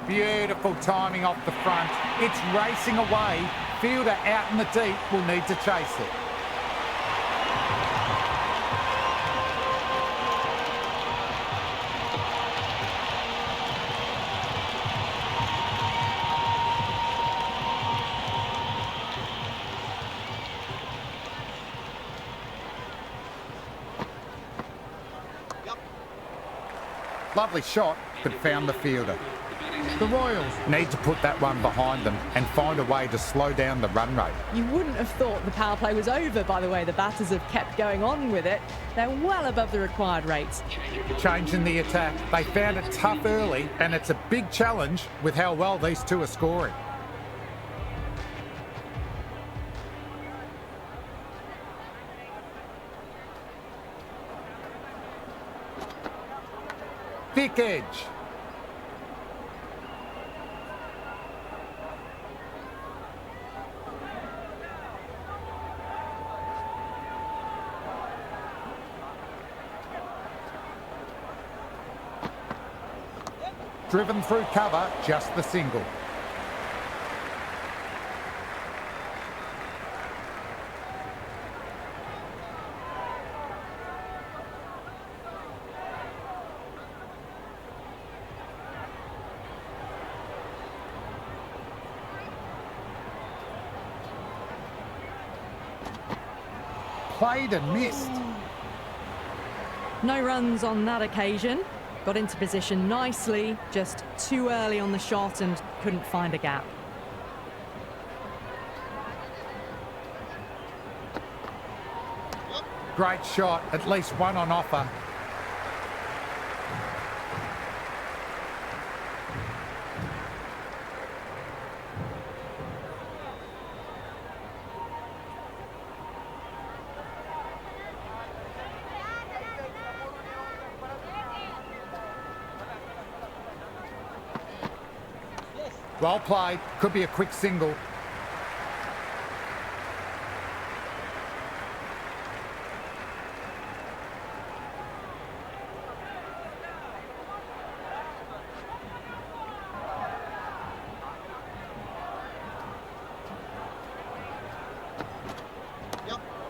Beautiful timing off the front. It's racing away. Fielder out in the deep will need to chase it. Lovely shot, but found the fielder. The Royals need to put that one behind them and find a way to slow down the run rate. You wouldn't have thought the power play was over by the way the batters have kept going on with it. They're well above the required rates. Changing the attack. They found it tough early, and it's a big challenge with how well these two are scoring. Thick edge. Driven through cover, just the single. Played and missed. No runs on that occasion. Got into position nicely, just too early on the shot and couldn't find a gap. Great shot, at least one on offer. Well played, could be a quick single.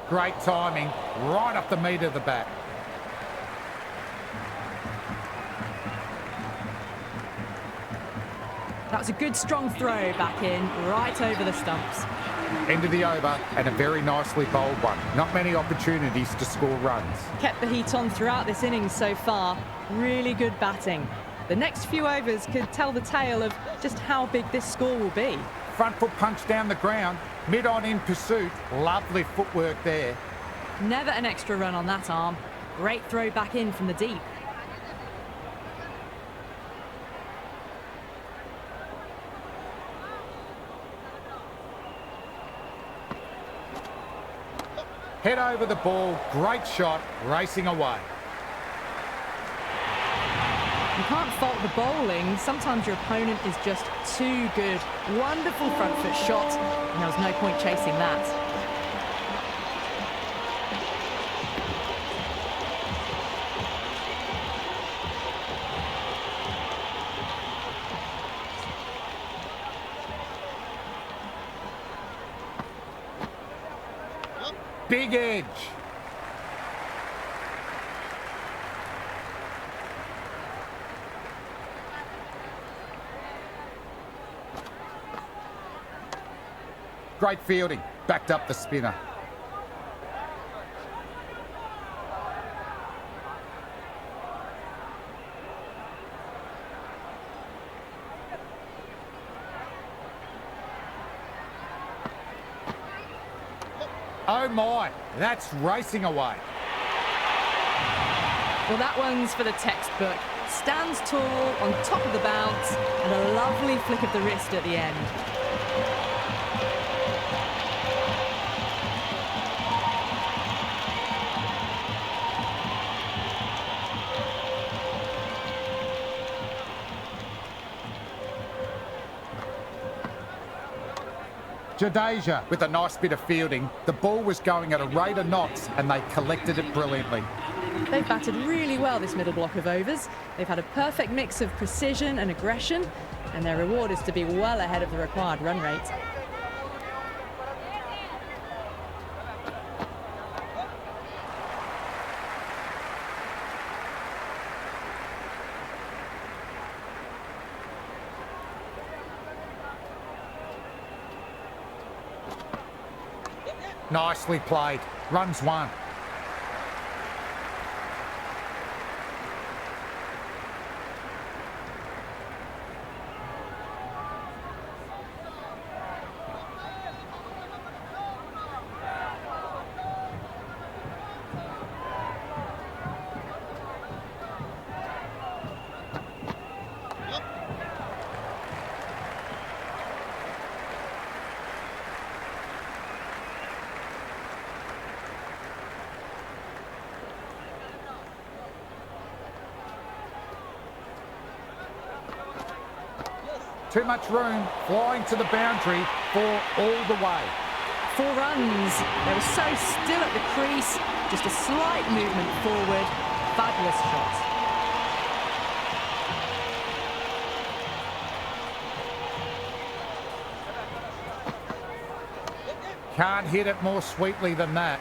Great timing, right up the meat of the bat. That was a good strong throw back in, right over the stumps. End of the over and a very nicely bowled one. Not many opportunities to score runs. Kept the heat on throughout this innings so far. Really good batting. The next few overs could tell the tale of just how big this score will be. Front foot punch down the ground, mid on in pursuit. Lovely footwork there. Never an extra run on that arm. Great throw back in from the deep. Head over the ball, great shot, racing away. You can't fault the bowling. Sometimes your opponent is just too good. Wonderful front foot shot, and there was no point chasing that. Big edge. Great fielding. Backed up the spinner. Oh my, that's racing away. Well, that one's for the textbook. Stands tall, on top of the bounce, and a lovely flick of the wrist at the end. Jadeja with a nice bit of fielding. The ball was going at a rate of knots and they collected it brilliantly. They've batted really well this middle block of overs. They've had a perfect mix of precision and aggression, and their reward is to be well ahead of the required run rate. Nicely played. Runs one. Too much room, flying to the boundary for all the way. 4 runs. They were so still at the crease. Just a slight movement forward. Fabulous shot. Can't hit it more sweetly than that.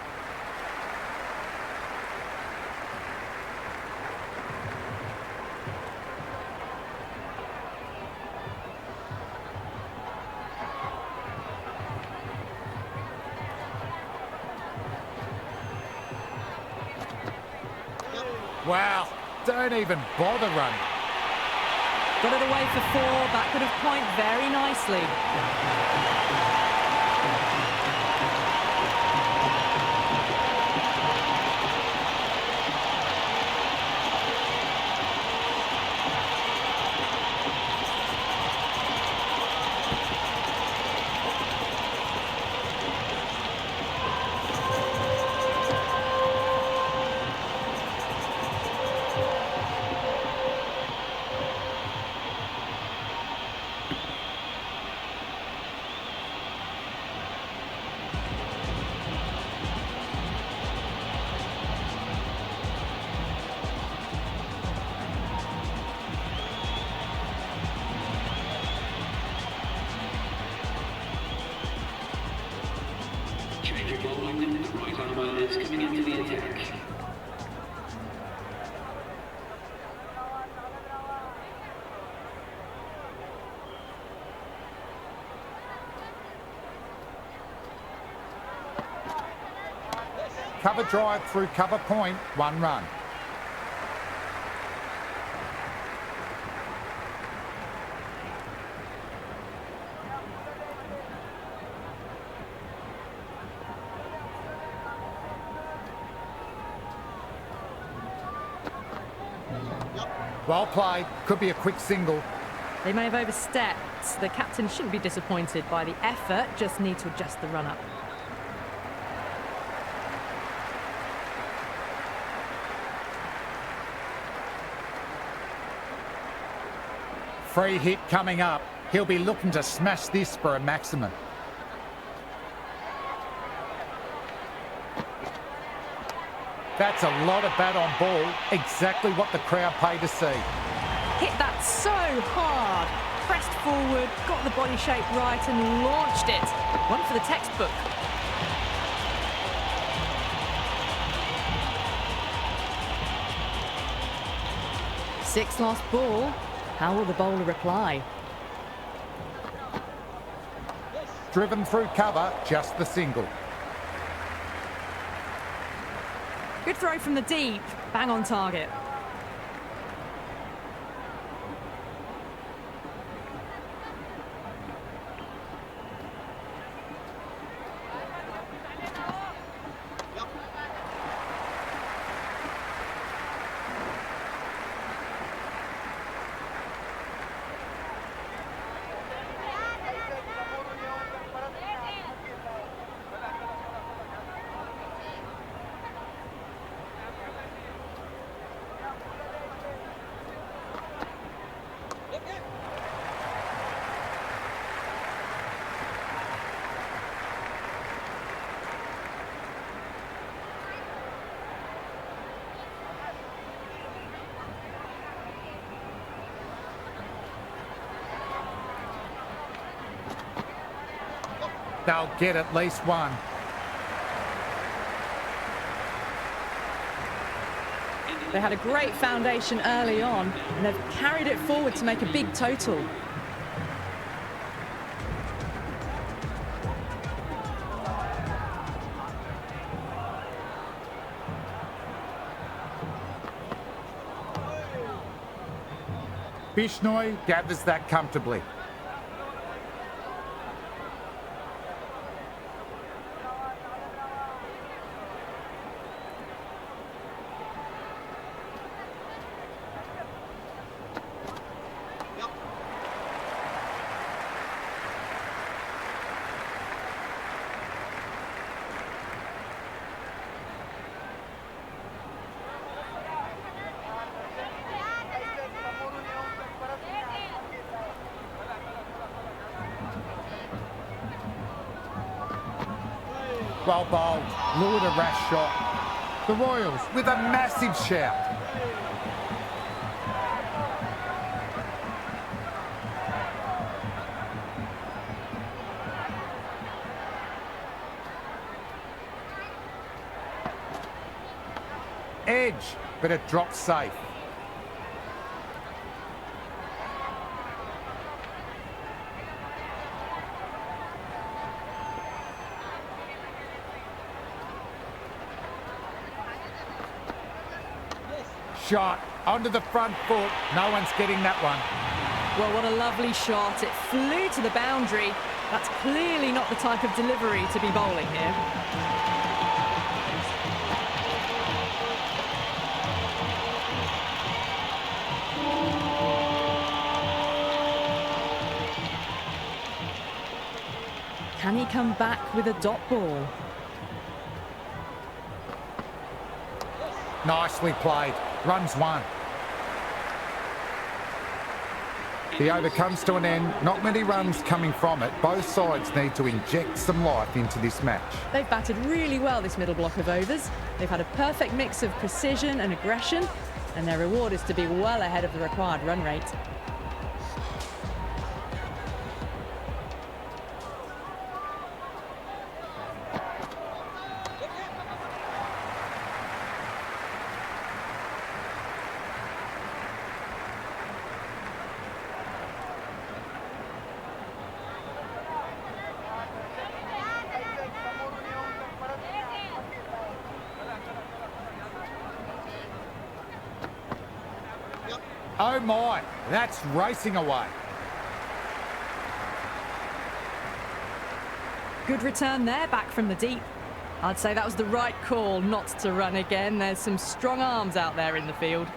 Wow, don't even bother running. Got it away for 4, backward of point very nicely. The right armour is coming into the attack. Cover drive through cover point, 1 run. Well played, could be a quick single. They may have overstepped. The captain shouldn't be disappointed by the effort, just need to adjust the run-up. Free hit coming up. He'll be looking to smash this for a maximum. That's a lot of bat on ball. Exactly what the crowd paid to see. Hit that so hard. Pressed forward, got the body shape right and launched it. One for the textbook. 6 lost ball. How will the bowler reply? Driven through cover, just the single. Good throw from the deep. Bang on target. They'll get at least one. They had a great foundation early on, and they've carried it forward to make a big total. Bishnoi gathers that comfortably. Well bowled, lured a rash shot. The Royals with a massive shout. Edge, but it drops safe. Shot onto the front foot. No one's getting that one. Well, what a lovely shot. It flew to the boundary. That's clearly not the type of delivery to be bowling here. Can he come back with a dot ball? Nicely played. Runs one. The over comes to an end. Not many runs coming from it. Both sides need to inject some life into this match. They've batted really well this middle block of overs. They've had a perfect mix of precision and aggression, and their reward is to be well ahead of the required run rate. Oh my, that's racing away. Good return there, back from the deep. I'd say that was the right call not to run again. There's some strong arms out there in the field.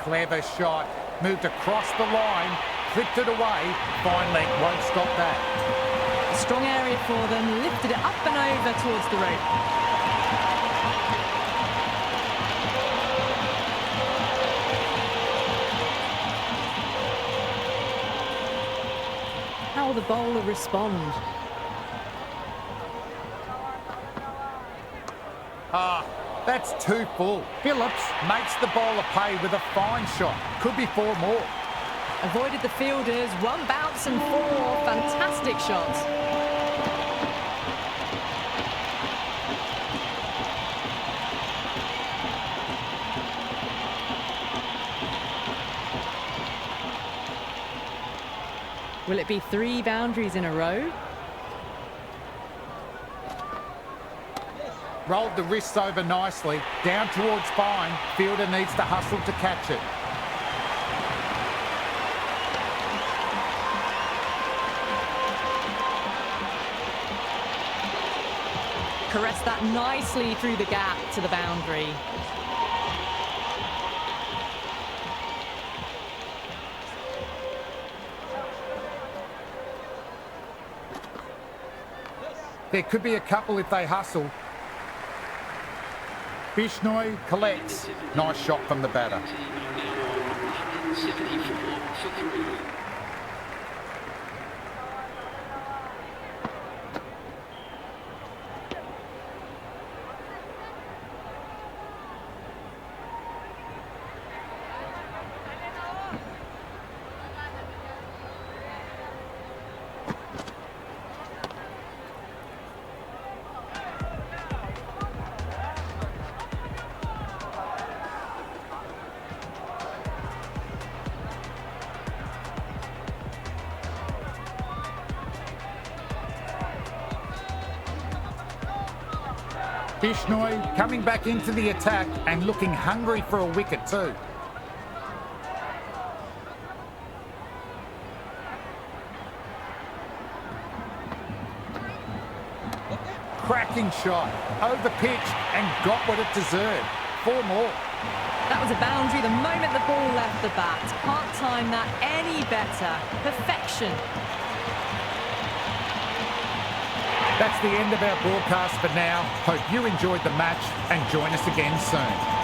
Clever shot. Moved across the line. Clipped it away. Fine leg won't stop that. A strong area for them, lifted it up and over towards the rope. How will the bowler respond? That's too full. Phillips makes the bowler pay with a fine shot. Could be 4 more. Avoided the fielders, 1 bounce and 4 fantastic shots. Will it be 3 boundaries in a row? Rolled the wrists over nicely, down towards fine. Fielder needs to hustle to catch it. Caressed that nicely through the gap to the boundary. There could be a couple if they hustle. Bishnoi collects. Nice shot from the batter. 174 for 3. Bishnoi coming back into the attack and looking hungry for a wicket too. Cracking shot, over pitch and got what it deserved. 4 more. That was a boundary the moment the ball left the bat. Can't time that any better. Perfection. That's the end of our broadcast for now. Hope you enjoyed the match and join us again soon.